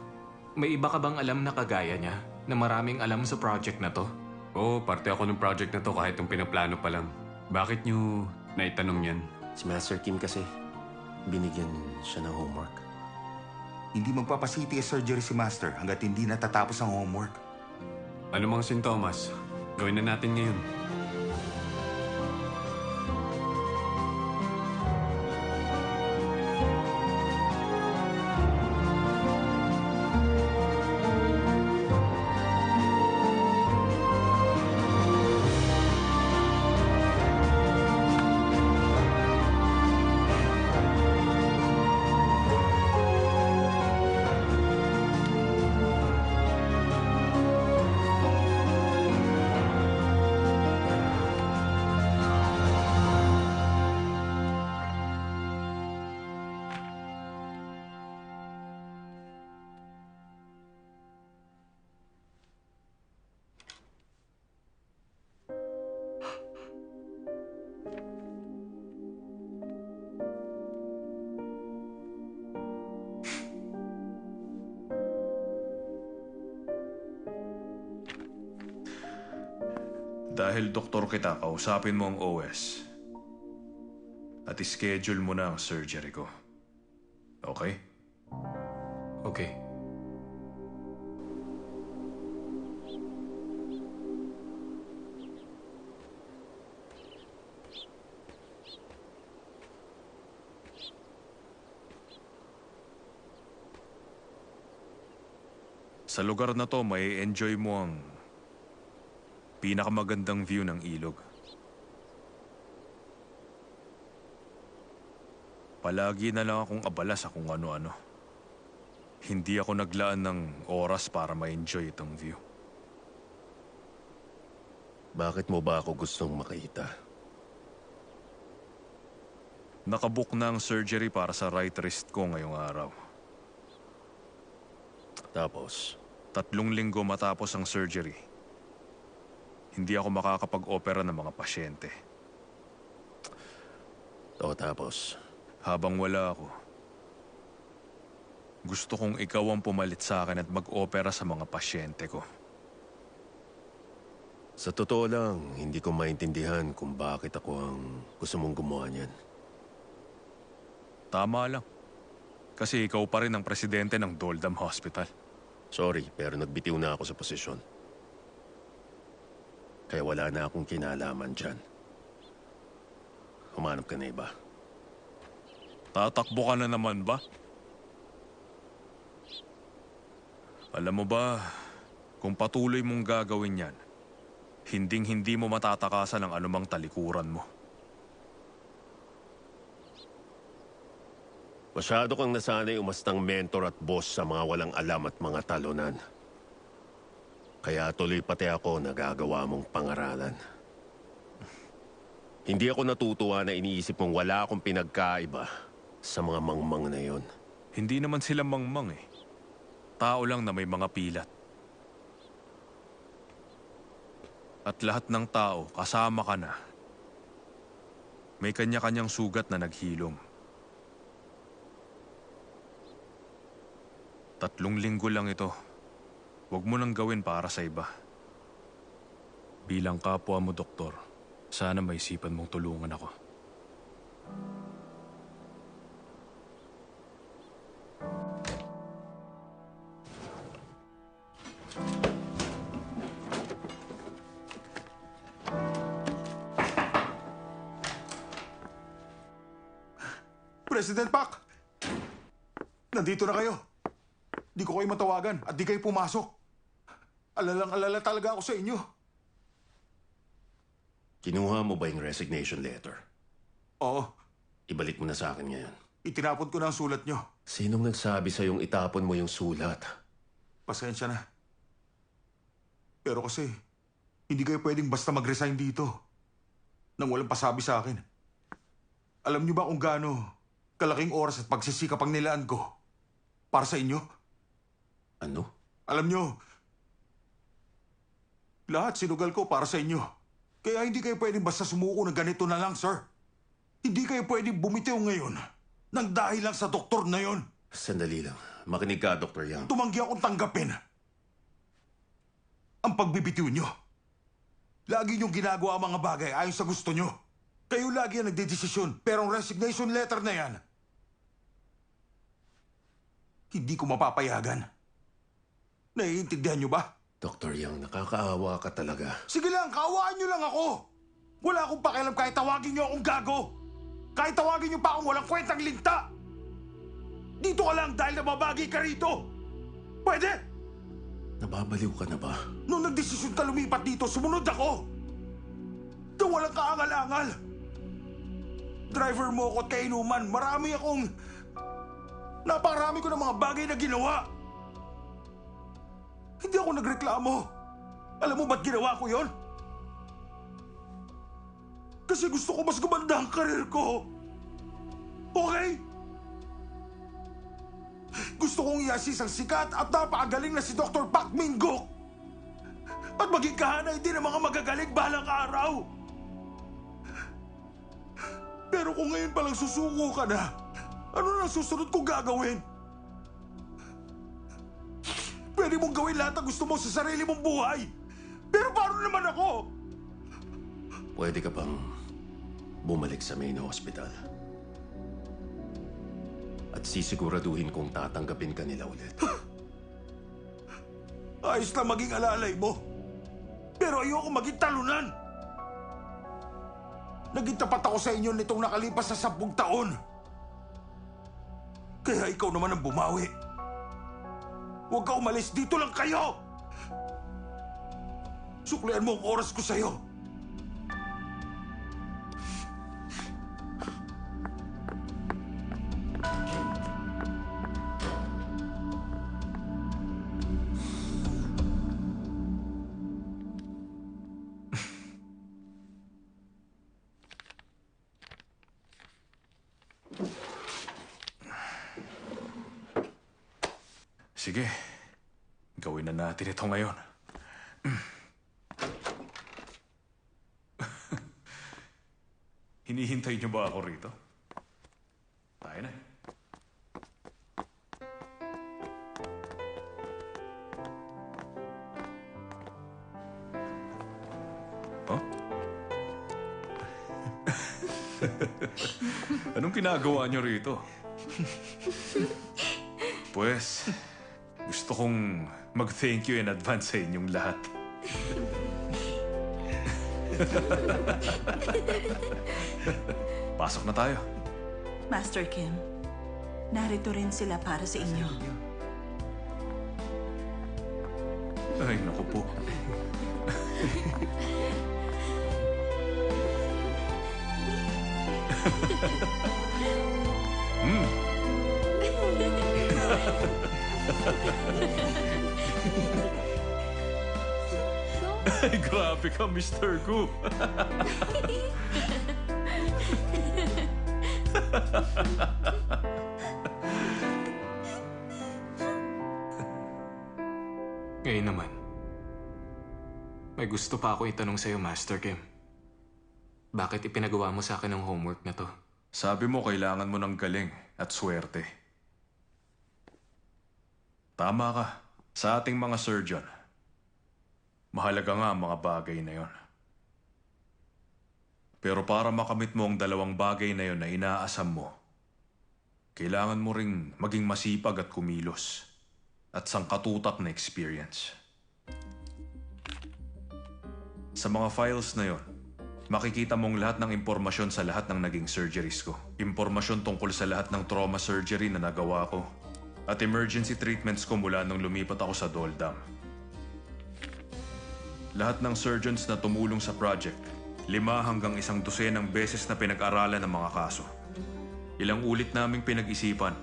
May iba ka bang alam na kagaya niya na maraming alam sa project na to? Oo, parte ako ng project na to kahit yung pinaplano pa lang. Bakit nyo naitanong yan? Si Master Kim kasi, binigyan siya ng homework. Hindi magpapa-CTS surgery si Master hanggat hindi natatapos ang homework. Ano mga sintomas? Gawin na natin ngayon. Dahil doktor kita, kausapin mo ang OS. At ischedule mo na ang surgery ko. Okay? Okay. Sa lugar na to, may enjoy mo ang pinakamagandang view ng ilog. Palagi na lang akong abala sa kung ano-ano. Hindi ako naglaan ng oras para ma-enjoy itong view. Bakit mo ba ako gustong makita? Nakabook na ang surgery para sa right wrist ko ngayong araw. Tapos? 3 linggo matapos ang surgery, hindi ako makakapag-opera ng mga pasyente. Tapos? Habang wala ako, gusto kong ikaw ang pumalit sa akin at mag-opera sa mga pasyente ko. Sa totoo lang, hindi ko maintindihan kung bakit ako ang gusto mong gumawa niyan. Tama lang. Kasi ikaw pa rin ang presidente ng Doldam Hospital. Sorry, pero nagbitiw na ako sa posisyon. Kaya wala na akong kinalaman dyan. Humanap ka na iba. Tatakbo ka na naman ba? Alam mo ba, kung patuloy mong gagawin yan, hinding-hindi mo matatakasan ang anumang talikuran mo. Masyado kang nasanay umastang mentor at boss sa mga walang alam at mga talunan. Kaya tuloy pati ako nagagawa mong pangaralan. Hindi ako natutuwa na iniisip mong wala akong pinagkaiba sa mga mangmang na yon. Hindi naman sila mangmang eh. Tao lang na may mga pilat. At lahat ng tao, kasama ka na, May kanya-kanyang sugat na naghilom. 3 linggo lang ito. Huwag mo nang gawin para sa iba. Bilang kapwa mo, doktor, sana maisipan mong tulungan ako. President Pak! Nandito na kayo. Di ko kayo matawagan at di kayo pumasok. Alalang-alala talaga ako sa inyo. Kinuha mo ba yung resignation letter? Oo. Ibalik mo na sa akin ngayon. Itinapon ko na ang sulat nyo. Sinong nagsabi sa'yong itapon mo yung sulat? Pasensya na. Pero kasi, hindi kayo pwedeng basta mag-resign dito nang walang pasabi sa akin. Alam niyo ba kung gaano kalaking oras at pagsisikap ang nilaan ko para sa inyo? Ano? Alam niyo, lahat sinugal ko para sa inyo. Kaya hindi kayo pwedeng basta sumuko na ganito na lang, sir. Hindi kayo pwedeng bumitiw ngayon nang dahil lang sa doktor na yon. Sandali lang. Makinig ka, Dr. Yang. Tumanggi akong tanggapin ang pagbibitiw nyo. Lagi nyong ginagawa ang mga bagay ayon sa gusto nyo. Kayo lagi ang nagdedesisyon, pero ang resignation letter na yan, hindi ko mapapayagan. Naiintindihan nyo ba? Dr. Yang, nakakaawa ka talaga. Sige lang, kaawaan nyo lang ako. Wala akong pakialam kahit tawagin nyo akong gago. Kahit tawagin nyo pa akong walang kwentang linta. Dito ka lang dahil nababagi ka rito. Pwede? Nababaliw ka na ba? Nung nagdesisyon ka lumipat dito, sumunod ako. Na walang kaangal-angal. Driver mo ako at kainuman. Napakarami ko ng mga bagay na ginawa. Hindi ako nagreklamo. Alam mo ba't ginawa ko yon? Kasi gusto ko mas gumanda ang karir ko. Okay? Gusto kong i-assist ang sikat at napakagaling na si Dr. Pak Minggok. At maging kahanay din ng mga magagaling balang araw. Pero kung ngayon palang susuko ka na, ano na susunod kong gagawin? Pwede mong gawin lahat ang gusto mo sa sarili mong buhay. Pero paano naman ako? Pwede ka bang bumalik sa main hospital? At sisiguraduhin kong tatanggapin ka nila ulit. Ayos na maging alalay mo. Pero ayoko maging talunan. Naging tapat ako sa inyo nitong nakalipas na 10 taon. Kaya ikaw naman ang bumawi. Huwag ka umalis. Dito lang kayo! Suklian mo ang oras ko sa'yo. Sige, gawin na natin ito ngayon. Hinihintay niyo ba ako rito? Tayo na. Huh? Anong ginagawa niyo rito? Pues, gusto kong mag-thank you in advance sa inyong lahat. Pasok na tayo. Master Kim, narito rin sila para sa inyo. Ay, naku po. Ay, grabe ka, Mr. Gu. Ngayon naman, may gusto pa ako itanong sa'yo, Master Kim. bakit ipinagawa mo sa akin ang homework na to. Sabi mo kailangan mo ng galing at swerte. Tama ka. Sa ating mga surgeon, mahalaga nga ang mga bagay na yon. Pero para makamit mo ang dalawang bagay na yon na inaasam mo, kailangan mo ring maging masipag at kumilos at sangkatutak na experience. Sa mga files na yon, makikita mong lahat ng impormasyon sa lahat ng naging surgeries ko. Impormasyon tungkol sa lahat ng trauma surgery na nagawa ko at emergency treatments ko mula nung lumipat ako sa Doldam. Lahat ng surgeons na tumulong sa project, 5 hanggang 1 dosenang beses na pinag-aralan ng mga kaso. Ilang ulit naming pinag-isipan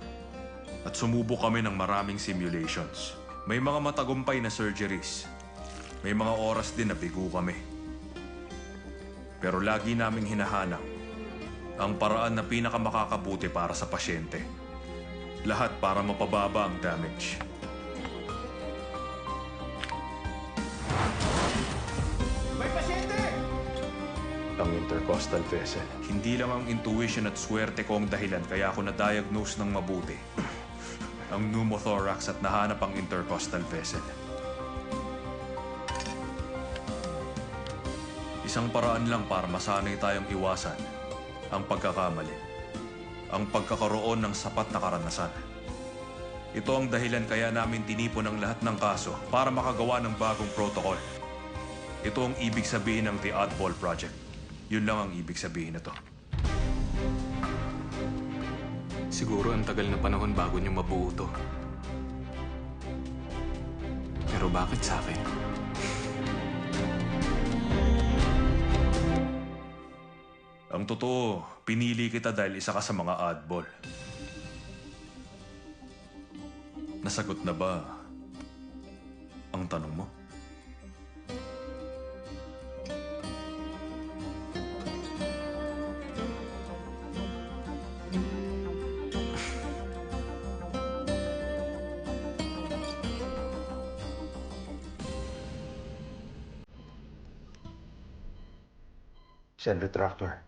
at sumubok kami ng maraming simulations. May mga matagumpay na surgeries. May mga oras din na bigo kami. Pero lagi naming hinahanap ang paraan na pinakamakakabuti para sa pasyente. Lahat para mapababa ang damage. May pasyente! Ang intercostal vessel. Hindi lang ang intuition at swerte ko ang dahilan kaya ako na-diagnose ng mabuti. Ang pneumothorax at nahanap ang intercostal vessel. Isang paraan lang para masanay tayong iwasan ang pagkakamali. Ang pagkakaroon ng sapat na karanasan. Ito ang dahilan kaya namin tinipon ang lahat ng kaso para makagawa ng bagong protocol. Ito ang ibig sabihin ng The Oddball Project. Yun lang ang ibig sabihin nito. Siguro ang tagal na panahon bago niyo mabuo to. Pero bakit sa akin? Ang totoo, pinili kita dahil isa ka sa mga oddball. Nasagot na ba ang tanong mo? Send retractor.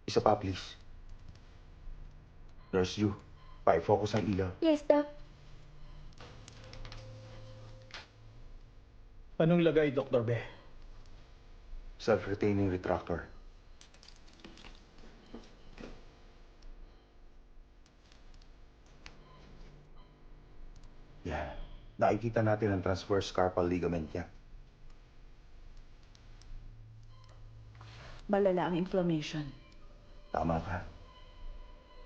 Isa pa, please. Nurse Ju, pa-focus ang ilaw. Yes, Doc. Anong lagay, Dr. Be? Self-retaining retractor. Yeah. Nakikita natin ang transverse carpal ligament niya. Malala ang inflammation. Tama ka.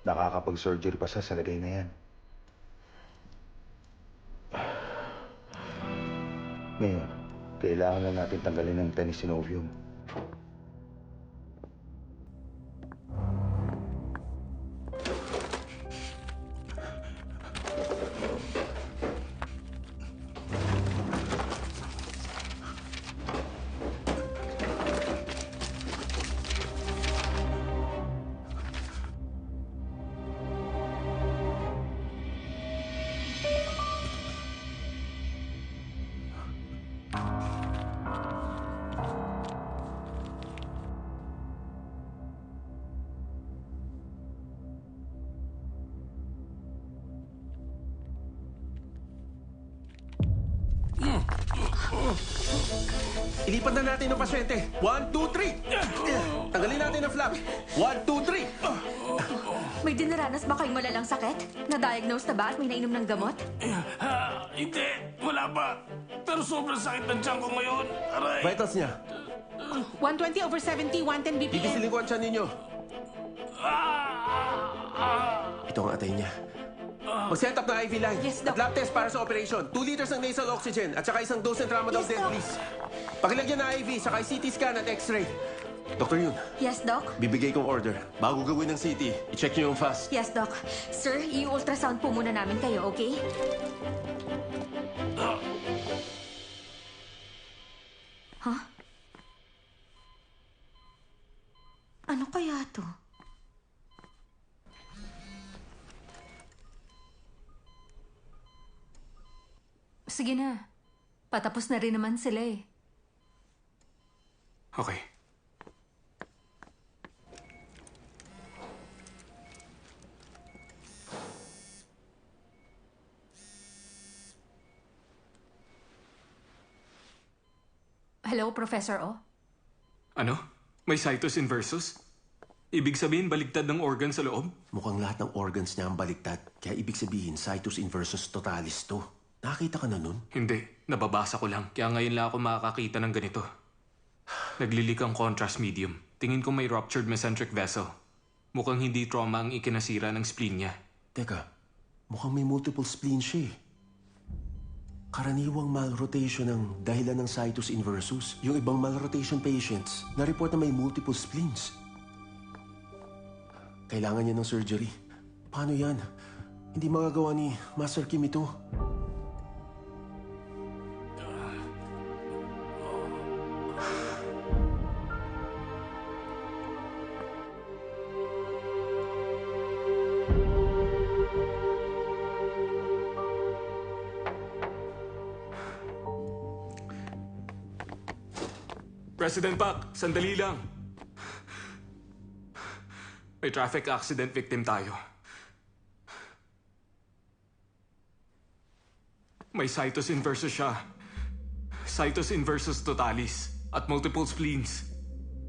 Nakakapag-surgery pa sa lagay na yan. Ngayon, kailangan na natin tanggalin ang tennisinovium. Ilipat na natin ang pasyente. 1, 2, 3. Tanggalin natin ang flap. 1, 2, 3. May dinaranas ba kayong malalang sakit? Na-diagnose na ba at may nainom ng gamot? Hindi, wala pa. Pero sobrang sakit ng tiyan ko ngayon. Aray. Vitals niya. 120/70, 110 BPM. Gigisilin ko ang tiyan ninyo. Ito ang atay niya. Mag-set up na IV line. Yes, Doc. At lab test para sa operation. 2 liters ng nasal oxygen at saka isang dose ng tramadol Yes, din, Doc. please. Pakilagyan na IV, saka CT scan at X-ray. Dr. Yun, Yes, Doc? bibigay kong order. Bago gawin ng CT, i-check niyo yung fast. Yes, Doc. Sir, i-ultrasound po muna namin kayo, okay? Huh? Ano kaya to? Sige na. Patapos na rin naman sila eh. Okay. Hello, Professor O? Ano? May situs inversus? Ibig sabihin baligtad ng organ sa loob? Mukhang lahat ng organs niya ang baliktad. Kaya ibig sabihin, situs inversus totalis to. Nakakita ka na nun? Hindi. Nababasa ko lang. Kaya ngayon lang ako makakakita ng ganito. Naglilik ang contrast medium. Tingin ko may ruptured mesenteric vessel. Mukhang hindi trauma ang ikinasira ng spleen niya. Teka, mukhang may multiple spleen siya eh. Karaniwang malrotation ang dahilan ng situs inversus. Yung ibang malrotation patients, na-report na may multiple spleens. Kailangan niya ng surgery. Paano yan? Hindi magagawa ni Master Kim ito. President Pak, sandali lang. May traffic accident victim tayo. May situs inversus siya. Situs inversus totalis at multiple spleens.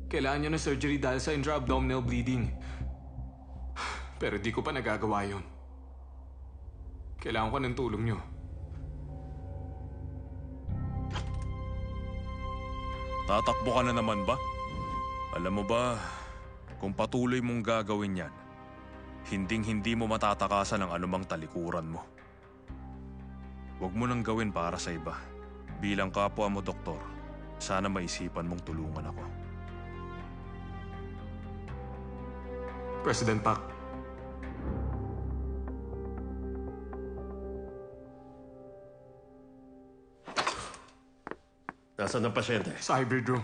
Kailangan niya ng surgery dahil sa intra-abdominal bleeding. Pero di ko pa nagagawa yun. Kailangan ko ng tulong niyo. Tatakbo ka na naman ba? Alam mo ba, kung patuloy mong gagawin yan, hinding-hindi mo matatakasan ang anumang talikuran mo. Huwag mo nang gawin para sa iba. Bilang kapwa mo, doktor, sana maisipan mong tulungan ako. President Pak. Nasaan ang pasyente? Sa hybrid room.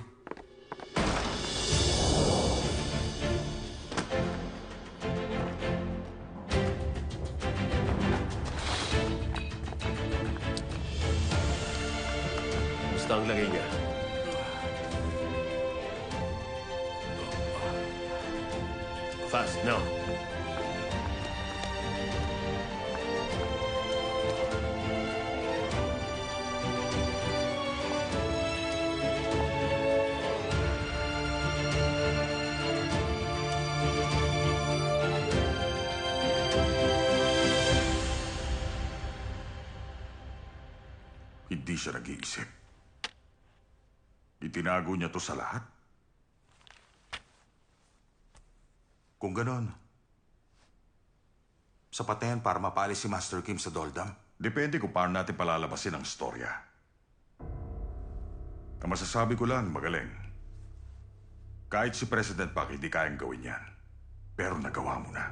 Gusto ang lagay niya. Fast, now. Hindi siya nag-iisip. Itinago niya to sa lahat. Kung ganon, sapat na yan para mapalis si Master Kim sa Doldam. Depende kung paano natin palalabasin ang storya. Ang masasabi ko lang, magaling. Kahit si President Park hindi kayang gawin yan. Pero nagawa mo na.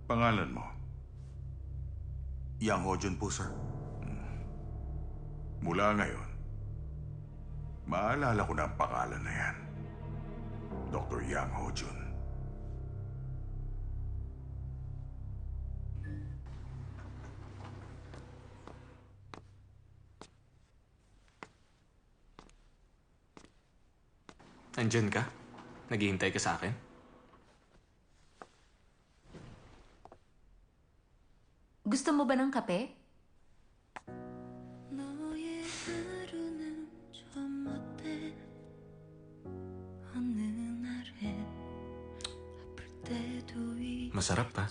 Pangalan mo? Yang Ho-jun po, sir. Mula ngayon, maalala ko na ang pangalan na yan. Dr. Yang Ho-jun. Andyan ka? Naghihintay ka sa akin? Gusto mo ba ng kape? Masarap pa.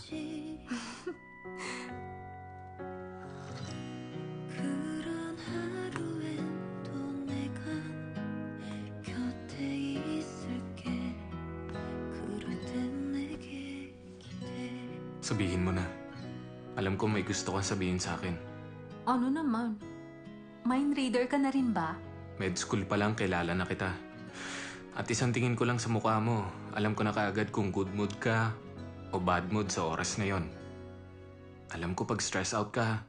Sabihin mo na. Alam ko may gusto kang sabihin sa akin. Ano naman? Mind reader ka na rin ba? Med school pa lang kilala na kita. At isang tingin ko lang sa mukha mo, alam ko na kaagad kung good mood ka o bad mood sa oras na yon. Alam ko pag stress out ka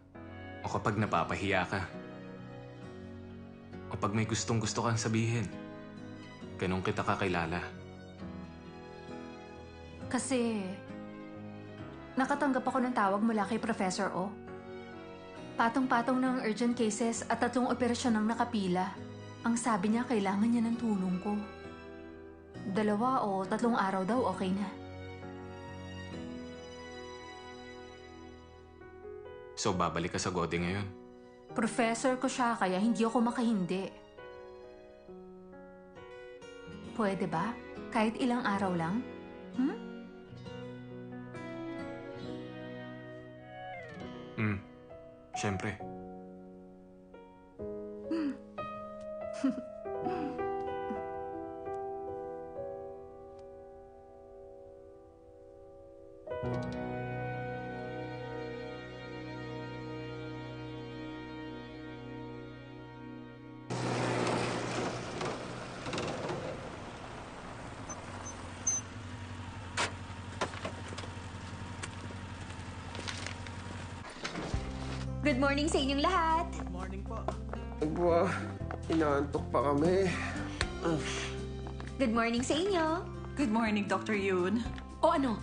o kapag napapahiya ka. O pag may gustong-gusto kang sabihin. Ganun kita kakilala. Kasi nakatanggap ako ng tawag mula kay Professor O. Patong-patong ng urgent cases at 3 operasyon ang nakapila. Ang sabi niya, kailangan niya ng tulong ko. 2 o 3 araw daw, okay na. So, babalik ka sa Gode ngayon? Professor ko siya, kaya hindi ako makahindi. Pwede ba? Kahit ilang araw lang? Siyempre. Good morning sa inyong lahat. Aba, inaantok pa kami. Good morning sa inyo. Good morning, Dr. Yoon. O ano?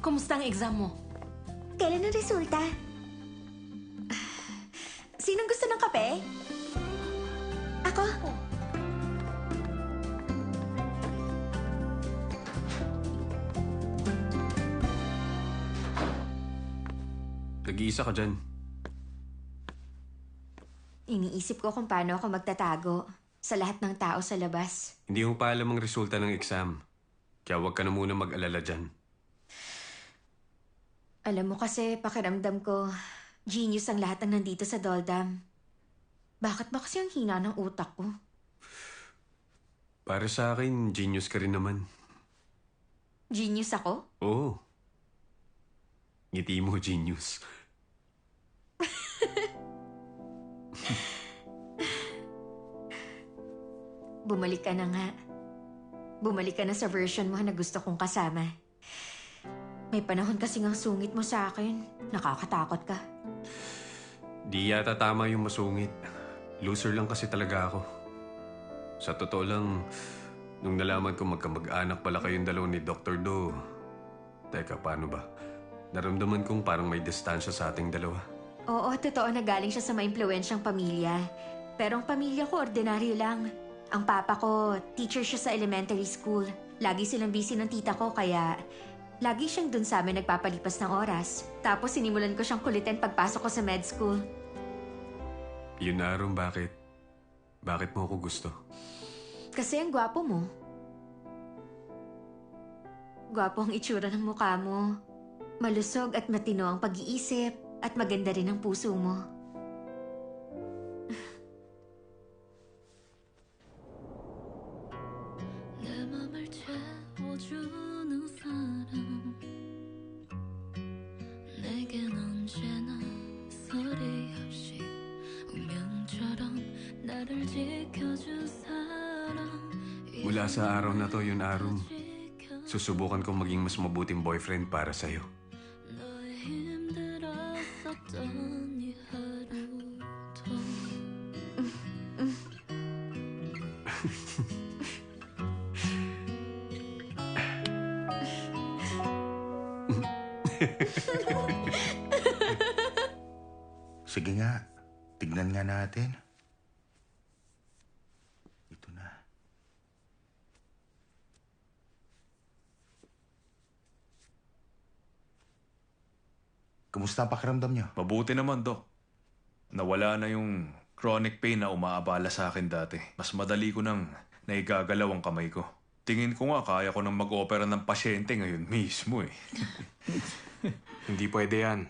Kumusta ang exam mo? Kailan ang resulta? Sinong gusto ng kape? Ako. Nag-iisa ka dyan. Iniisip ko kung paano ako magtatago sa lahat ng tao sa labas. Hindi mo pa alam ang resulta ng exam. Kaya huwag ka na muna mag-alala dyan. Alam mo kasi, pakiramdam ko, genius ang lahat ng nandito sa Doldam. Bakit ba kasi ang hina ng utak ko? Para sa akin, genius ka rin naman. Genius ako? Oo. Ngiti mo, genius. Bumalik ka na nga. Bumalik ka na sa version mo na gusto kong kasama. May panahon kasing ang sungit mo sa akin. Nakakatakot ka. Di yata tama yung masungit. Loser lang kasi talaga ako. Sa totoo lang, nung nalaman ko magkamag-anak pala kayong dalawa ni Dr. Do. Teka, paano ba? Naramdaman kong parang may distansya sa ating dalawa. Oo, totoo na galing siya sa maimpluwensyang pamilya. Pero ang pamilya ko, ordinaryo lang. Ang papa ko, teacher siya sa elementary school. Lagi silang busy ng tita ko, kaya lagi siyang dun sa amin nagpapalipas ng oras. Tapos sinimulan ko siyang kulitin pagpasok ko sa med school. Yun na, Aron, bakit? Bakit mo ako gusto? Kasi ang gwapo mo. Gwapo ang itsura ng mukha mo. Malusog at matino ang pag-iisip at maganda rin ang puso mo. Mula sa araw na to, yun, Aron, susubukan kong maging mas mabuting boyfriend para sa'yo. Sige nga, tignan nga natin. Ito na. Kumusta ang pakiramdam niyo? Mabuti naman, Dok. Nawala na yung chronic pain na umaabala sa akin dati. Mas madali ko nang naigagalaw ang kamay ko. Tingin ko nga kaya ko nang mag-opera ng pasyente ngayon mismo eh. Hindi pwede yan.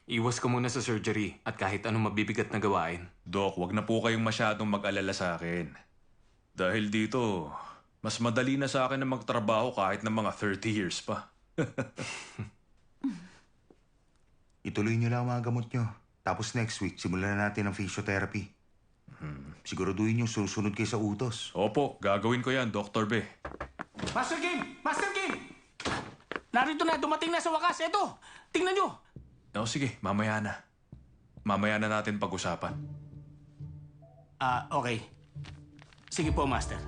Iwas ka muna sa surgery at kahit anong mabibigat na gawain. Dok, wag na po kayong masyadong mag-alala sa akin. Dahil dito, mas madali na sa akin na magtrabaho kahit ng mga 30 years pa. Ituloy niyo lang ang mga gamot niyo. Tapos next week, simulan na natin ang physiotherapy. Siguraduhin yung susunod kayo sa utos. Opo, gagawin ko yan, Dr. B. Master Kim! Master Kim! Narito na, dumating na sa wakas. Eto, tingnan nyo. No, sige, mamaya na. Mamaya na natin pag-usapan. Okay. Sige po, Master.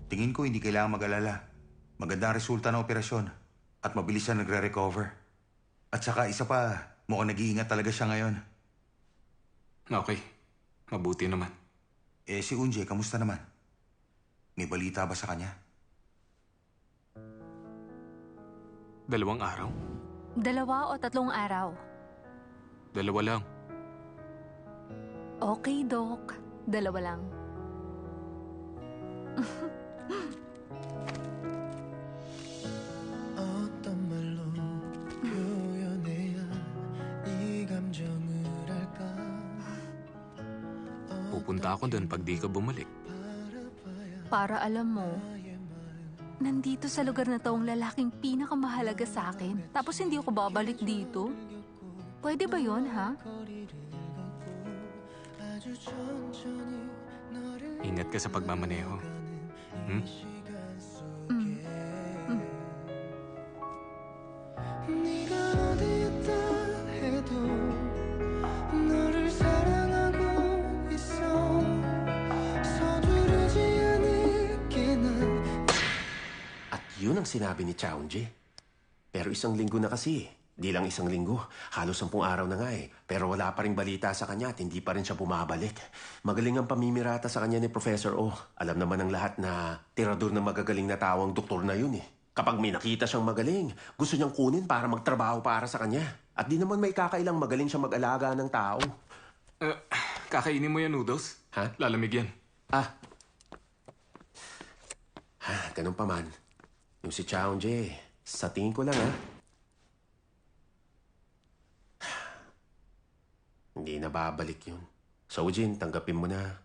Tingin ko hindi kailangan mag-alala. Maganda ang resulta ng operasyon at mabilis siya nagre-recover. At saka isa pa, mukhang nag-iingat talaga siya ngayon. Okay. Mabuti naman. Si Unje, kamusta naman? May balita ba sa kanya? 2 araw? 2 o 3 araw. 2 lang. Okay, Doc. 2 lang. 어떤 말로 표현해야 이 감정을 알까? Pupunta ako doon pag di ka bumalik. Para alam mo, nandito sa lugar na to ang lalaking pinakamahalaga sa akin. Tapos hindi ako babalik dito. Pwede ba yon, ha? Ingat ka sa pagmamaneho. 네가 어디 있다 해도 너를 사랑하고 있어 서두르지 않을게 난. At yun ang sinabi ni Chaunji. Pero 1 linggo na kasi. Di lang 1 linggo. Halos 10 araw na nga eh. Pero wala pa rin balita sa kanya at hindi pa rin siya bumabalik. Magaling ang pamimirata sa kanya ni Professor O. Alam naman ng lahat na tirador na magagaling na tao ang doktor na yun eh. Kapag may nakita siyang magaling, gusto niyang kunin para magtrabaho para sa kanya. At di naman may kakailang magaling siya mag-alaga ng tao. Kakainin mo yan, noodles? Ha? Lalamig yan. Ganun pa man. Yung si Chaunji, sa tingin ko lang hindi na babalik yun. So, Jin, tanggapin mo na.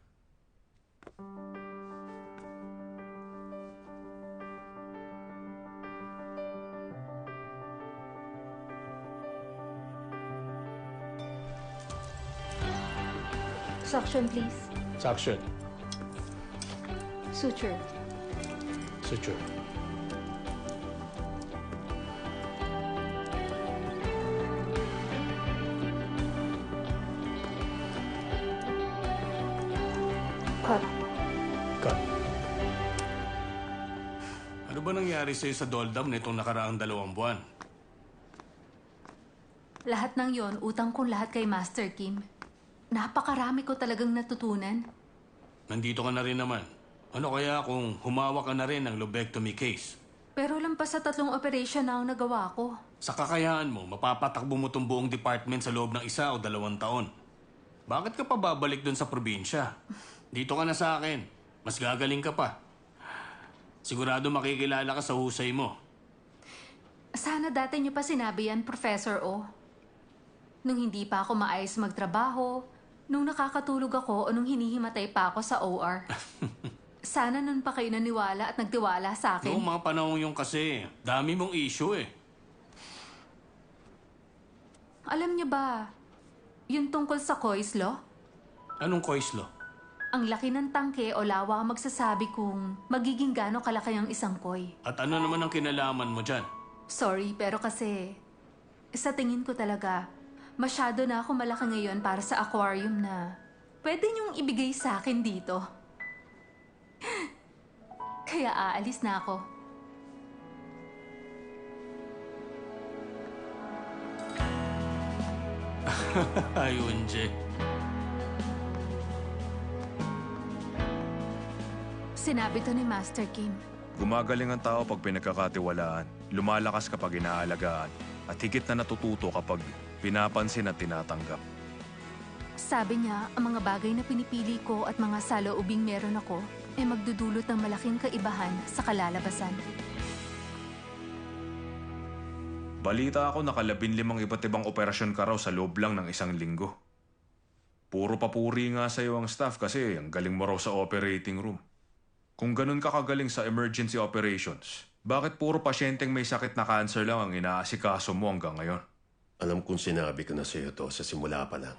Suction, please. Suction. Suture. Suture. Cut. Cut. Ano ba nangyari sa'yo sa Doldam nitong nakaraang 2 buwan? Lahat ng yon, utang kong lahat kay Master Kim. Napakarami ko talagang natutunan. Nandito ka na rin naman. Ano kaya kung humawak ka na rin ng lobectomy case? Pero lampas sa 3 operation na ang nagawa ko. Sa kakayahan mo, mapapatakbo mo itong buong department sa loob ng 1 o 2 taon. Bakit ka pa babalik dun sa probinsya? Dito ka na sa akin. Mas gagaling ka pa. Sigurado makikilala ka sa husay mo. Sana dati niyo pa sinabi yan, Professor O. Nung hindi pa ako maayos magtrabaho, nung nakakatulog ako o nung hinihimatay pa ako sa OR. Sana nun pa kayo naniwala at nagtiwala sa akin. Noong mga panahon yung kasi, dami mong issue eh. Alam niyo ba, yung tungkol sa Coy's Law? Anong Coy's Law? Ang laki ng tangke o lawa ang magsasabi kung magiging gaano kalaki ang isang koy. At ano naman ang kinalaman mo dyan? Sorry, pero kasi sa tingin ko talaga, masyado na ako malaki ngayon para sa aquarium na pwede niyong ibigay sa akin dito. Kaya aalis na ako. Ayun, Je. Sinabi to ni Master Kim. Gumagaling ang tao pag pinagkakatiwalaan, lumalakas kapag inaalagaan, at higit na natututo kapag pinapansin at tinatanggap. Sabi niya, ang mga bagay na pinipili ko at mga saloobing meron ako ay magdudulot ng malaking kaibahan sa kalalabasan. Balita ako na 15 iba't ibang operasyon ka raw sa loob lang ng 1 linggo. Puro papuri nga sa'yo ang staff kasi ang galing mo raw sa operating room. Kung ganun ka kagaling sa emergency operations, bakit puro pasyenteng may sakit na cancer lang ang inaasikaso mo hanggang ngayon? Alam kong sinabi ko na sa'yo to sa simula pa lang.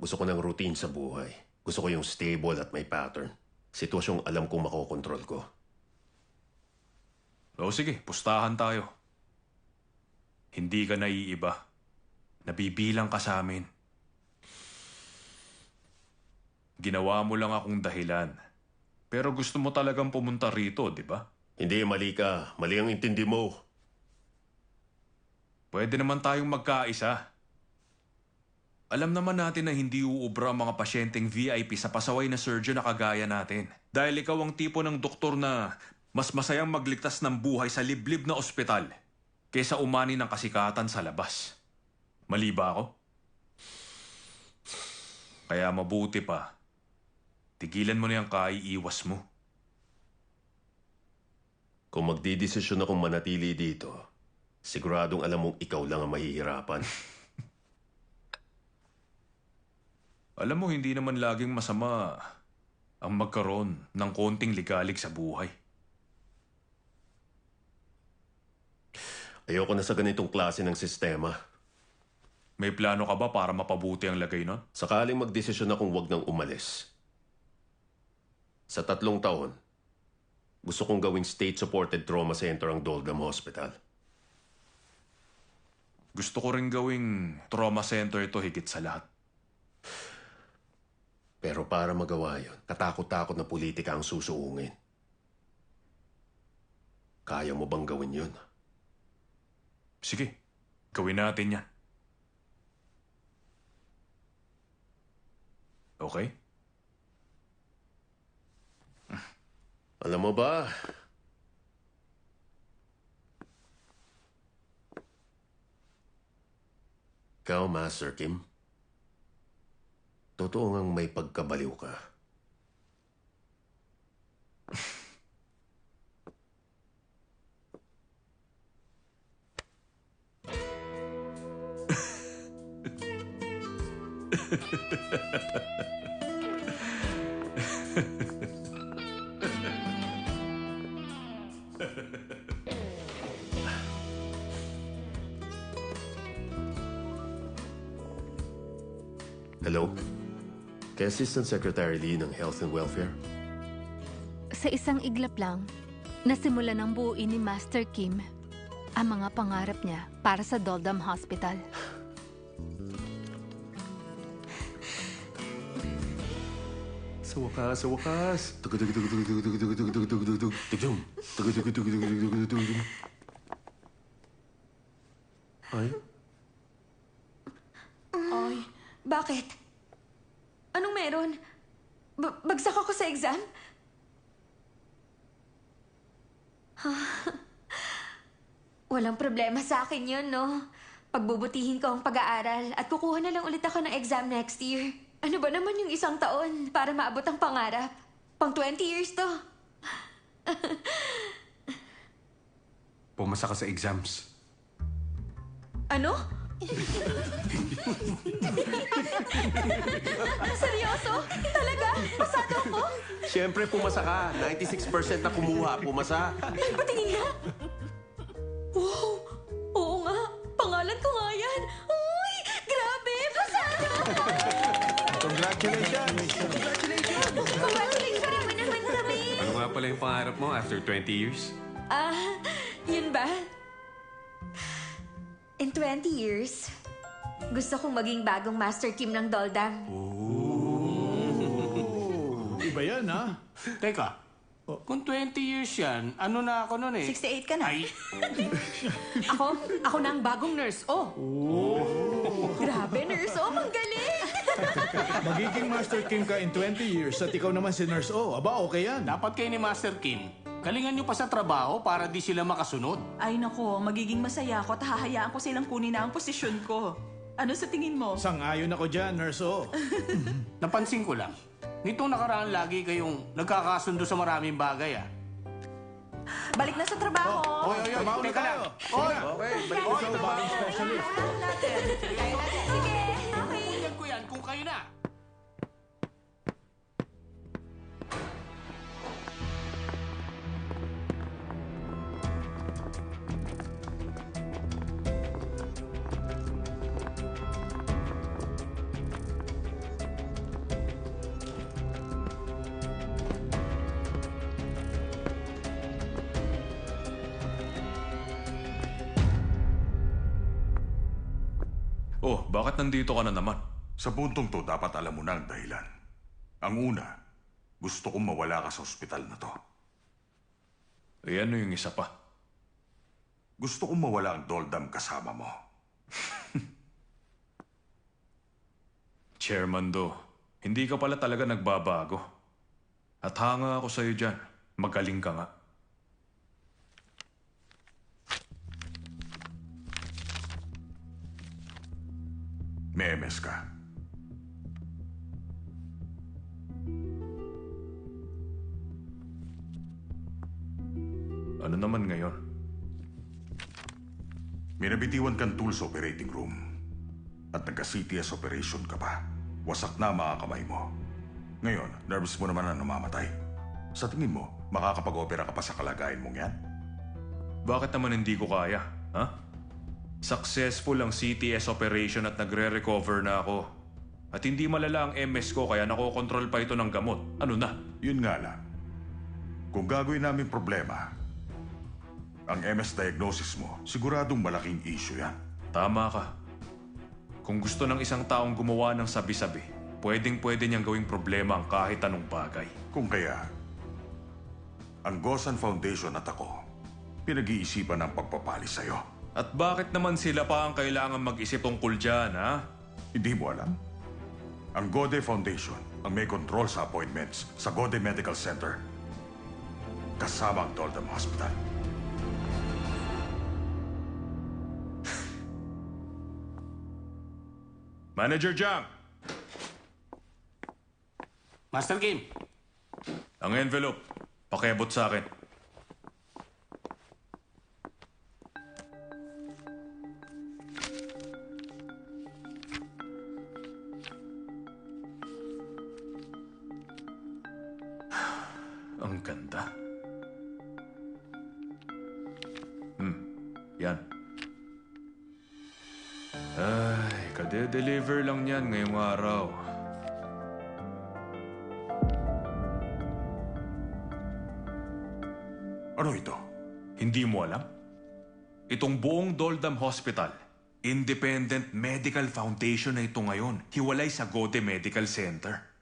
Gusto ko ng routine sa buhay. Gusto ko yung stable at may pattern. Sitwasyong alam kong makokontrol ko. O sige, pustahan tayo. Hindi ka naiiba. Nabibilang ka sa amin. Ginawa mo lang akong dahilan. Pero gusto mo talagang pumunta rito, di ba? Hindi, mali ka. Mali ang intindi mo. Pwede naman tayong magkaisa. Alam naman natin na hindi uubra ang mga pasyenteng VIP sa pasaway na surgeon na kagaya natin. Dahil ikaw ang tipo ng doktor na mas masayang magligtas ng buhay sa liblib na ospital kesa umani ng kasikatan sa labas. Mali ba ako? Kaya mabuti pa, tigilan mo na yung kaiiwas mo. Kung magdidesisyon akong manatili dito, siguradong alam mong ikaw lang ang mahihirapan. Alam mo, hindi naman laging masama ang magkaroon ng konting ligalig sa buhay. Ayoko na sa ganitong klase ng sistema. May plano ka ba para mapabuti ang lagay nun? Sakaling magdesisyon akong wag nang umalis. Sa 3 taon, gusto kong gawing state-supported trauma center ang Doldam Hospital. Gusto ko rin gawing trauma center ito higit sa lahat. Pero para magawa yun, katakot-takot na politika ang susuungin. Kaya mo bang gawin yun? Sige, gawin natin yan. Okay? Alam mo ba, ikaw, Master Kim, totoo ngang may pagkabaliw ka. Hello? Kay Assistant Secretary Lee ng Health and Welfare? Sa isang iglap lang, nasimulan ng buuin ni Master Kim ang mga pangarap niya para sa Doldam Hospital. Sa wakas. Ay? Ay, bakit? Anong meron? Bagsak ako sa exam? Walang problema sa akin yun, no? Pagbubutihin ko ang pag-aaral at kukuha na lang ulit ako ng exam next year. Ano ba naman yung 1 taon para maabot ang pangarap? Pang 20 years to. Pumasa ka sa exams. Ano? Seryoso? Talaga? Pasado ako? Siyempre, pumasa ka. 96% na kumuha. Pumasa. Ay, patingin nga. Wow! Oo nga. Pangalan ko nga yan. Uy! Grabe! Pasado ako! Congratulations! Congratulations mo naman kami! Ano nga pala yung pangarap mo after 20 years? Yun ba? In 20 years, gusto kong maging bagong Master Kim ng Doldam. Iba yan, ha? Teka, kung 20 years yan, ano na ako nun eh? 68 ka na. Ay, Ako na ang bagong nurse. Oh, Grabe, nurse. Oh, ang galing! Magiging Master Kim ka in 20 years at ikaw naman si Nurse O. Aba, okay yan. dapat kayo ni Master Kim, galingan nyo pa sa trabaho para di sila makasunod. Ay nako, magiging masaya ako at hahayaan ko silang kunin na ang posisyon ko. Ano sa tingin mo? Sang-ayon ako dyan, Nurse O. Napansin ko lang, nitong nakaraan lagi kayong nagkakasundo sa maraming bagay Balik na sa trabaho. Oy, trabaho na teka tayo. lang. Oy, Okay, balik ko sa bagong specialist. Natin. Sige, okay. Kuyan ko yan kung kayo na. Oh, bakit nandito ka na naman? Sa puntong to, dapat alam mo na ang dahilan. Ang una, gusto kong mawala ka sa ospital na to. Eh, ano yung isa pa? Gusto kong mawala ang Doldam kasama mo. Chairman Do, hindi ka pala talaga nagbabago. At hanga ako sa'yo dyan. Magaling ka nga. May MS ka. Ano naman ngayon? May nabitiwan kang tool sa operating room. At nagka-CTS operation ka pa. Wasak na mga kamay mo. Ngayon, nervous mo naman na namamatay. Sa tingin mo, makakapag-opera ka pa sa kalagayan mong yan? Bakit naman hindi ko kaya? Ha? Successful ang CTS operation at nagre-recover na ako. At hindi malala ang MS ko kaya nakokontrol pa ito ng gamot. Ano na? Yun nga lang. Kung gagawin namin problema, ang MS diagnosis mo, siguradong malaking issue yan. Tama ka. Kung gusto ng isang taong gumawa ng sabi-sabi, pwedeng-pwede niyang gawing problema ang kahit anong bagay. Kung kaya, ang Gosan Foundation at ako, pinag-iisipan ang pagpapali sa'yo. At bakit naman sila pa ang kailangan mag-isip tungkol dyan, ha? Hindi mo alam? Ang Gode Foundation ang may control sa appointments sa Gode Medical Center. Kasama ang Doldam Hospital. Manager Jam! Master Kim! Ang envelope, pakiabot sa akin. Ang ganda. Yan. Ay, kade-deliver lang yan ngayong araw. Ano ito? Hindi mo alam? Itong buong Doldam Hospital, Independent Medical Foundation na ito ngayon. Hiwalay sa Gode Medical Center.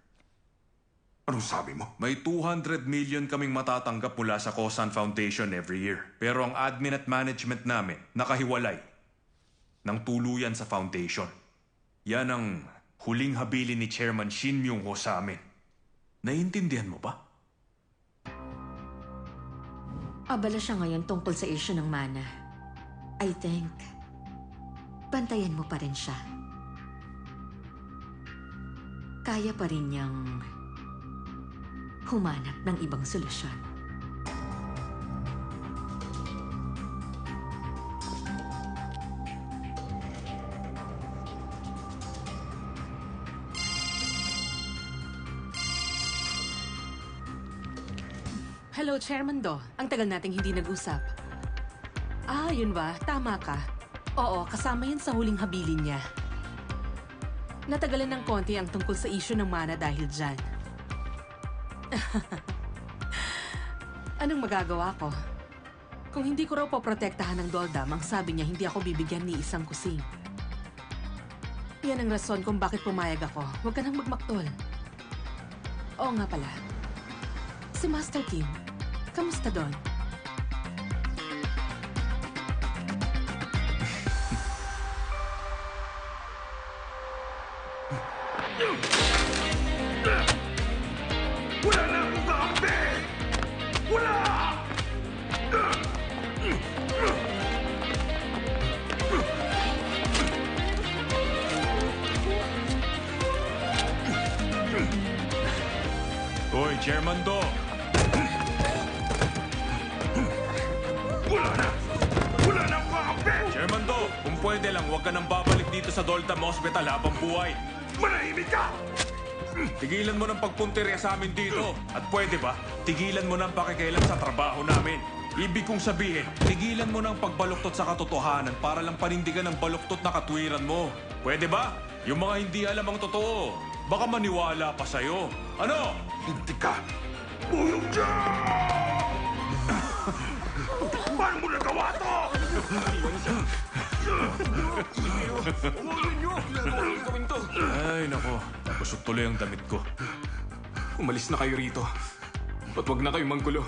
Anong sabi mo? May 200 million kaming matatanggap mula sa Gosan Foundation every year. Pero ang admin at management namin nakahiwalay ng tuluyan sa foundation. Yan ang huling habilin ni Chairman Shin Myung-ho sa amin. Naiintindihan mo ba? Abala siya ngayon tungkol sa issue ng mana. I think, bantayan mo pa rin siya. Kaya pa rin niyang humanap ng ibang solusyon. Hello, Chairman Do. Ang tagal nating hindi nag-usap. Ah, yun ba? Tama ka. Oo, kasama yan sa huling habilin niya. Natagalan ng konti ang tungkol sa issue ng mana dahil dyan. Anong magagawa ko? Kung hindi ko raw poprotektahan ng Doldam, ang sabi niya hindi ako bibigyan ni isang kusing. Yan ang rason kung bakit pumayag ako. Huwag ka nang magmaktol. Oo nga pala. Si Master Kim, kamusta doon? Wala na akong kakampi! Wala! Hoy, Chairman Do! Wala na! Wala na akong kakampi! Chairman Do, kung pwede lang, huwag ka nang babalik dito sa Doldam Hospital habang buhay. Manahimik ka! Tigilan mo ng pagpuntirya sa amin dito. At pwede ba, tigilan mo ng pakikialam sa trabaho namin. Ibig kong sabihin, tigilan mo ng pagbaluktot sa katotohanan para lang panindigan ang baluktot na katwiran mo. Pwede ba? Yung mga hindi alam ang totoo, baka maniwala pa sa'yo. Ano? Hindi ka! Buyong dyan! Paano mo nagawa to? Ay, nako. Nabusog tuloy ang damit ko. Umalis na kayo rito. At wag na kayong manggulo.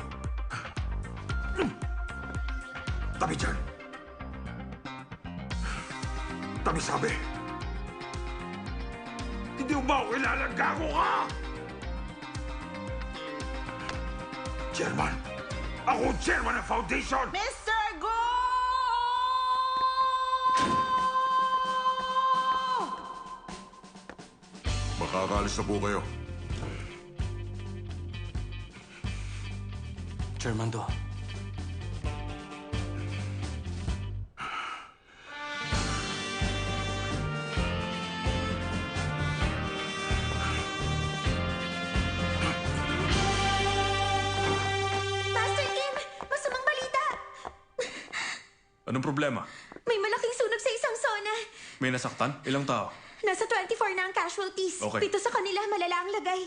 Tabi dyan! Tabi sabi! Hindi mo ba ako kilala? Gago ka! Chairman! Ako ang chairman ng foundation! Mr. Go! Makakaalis na po kayo. Chairman Do. Master Kim! Masamang balita! Anong problema? May malaking sunog sa isang zona. May nasaktan? Ilang tao? Nasa 24 na ang casualties. Okay. 7 sa kanila, malala ang lagay.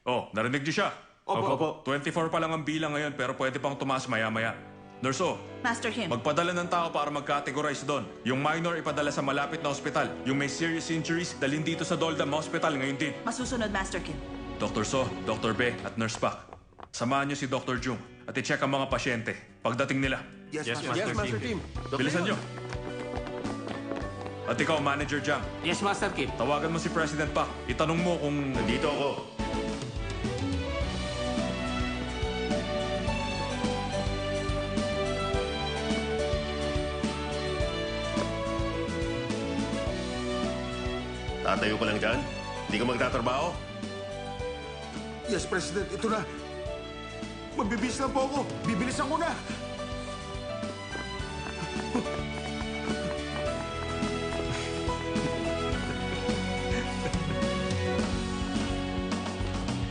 Oh, narinig niyo siya? Opo. 24 pa lang ang bilang ngayon pero pwede pang tumaas maya-maya. Nurse, Master Kim. magpadala ng tao para mag-categorize doon. Yung minor ipadala sa malapit na ospital. Yung may serious injuries, dalhin dito sa Doldam Hospital ngayon din. Masusunod, Master Kim. Dr. So, Dr. Be, at Nurse Pak. Samahan niyo si Dr. Jung at i-check ang mga pasyente pagdating nila. Yes, Master Kim. Bilisan niyo. At ikaw, Manager Jang, Yes, Master Kim. tawagan mo si President Pak. Itanong mo kung Nandito ako. Tatayo ka lang dyan? Hindi ka magtatrabaho? Yes, President. Ito na. Magbibis lang po ako. Bibilisan ko na.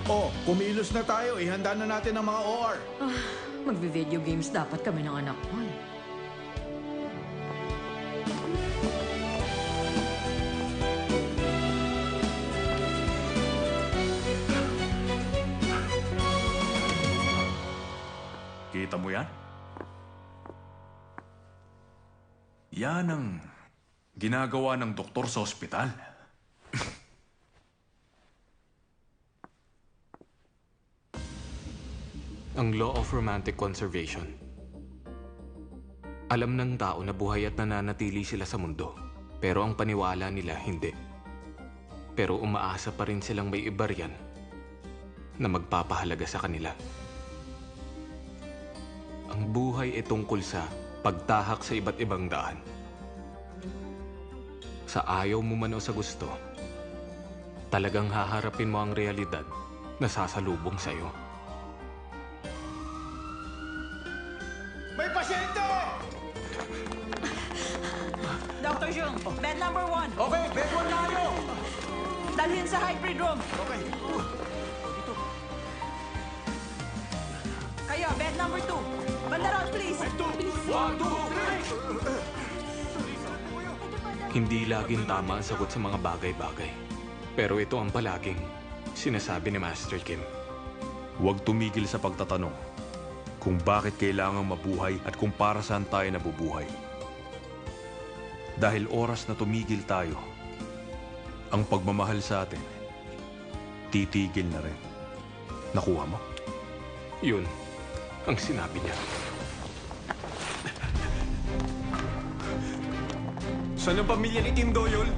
Oh, kumilos na tayo. Ihanda na natin ang mga OR. Magbe-video games dapat kami ng anak ko. kita mo yan? Yan ang ginagawa ng doktor sa ospital. Ang Law of Romantic Conservation. Alam ng tao na buhay at nananatili sila sa mundo, pero ang paniwala nila hindi. Pero umaasa pa rin silang may iba riyan na magpapahalaga sa kanila. Ang buhay ay tungkol sa pagtahak sa iba't ibang daan. Sa ayaw mo man o sa gusto, talagang haharapin mo ang realidad na sasalubong sa'yo. May pasyente! Dr. Jung, bed number 1. Okay, bed 1 tayo! Dalhin sa hybrid room. Okay. Kayo, bed number 2. Banda round, please. 1, 2, 3! Hindi laging tama ang sagot sa mga bagay-bagay. Pero ito ang palaging sinasabi ni Master Kim. Huwag tumigil sa pagtatanong kung bakit kailangang mabuhay at kung para saan tayo nabubuhay. Dahil oras na tumigil tayo, ang pagmamahal sa atin, titigil na rin. Nakuha mo? Yun ang sinabi niya. Saan ang pamilya ni Kim Doyol?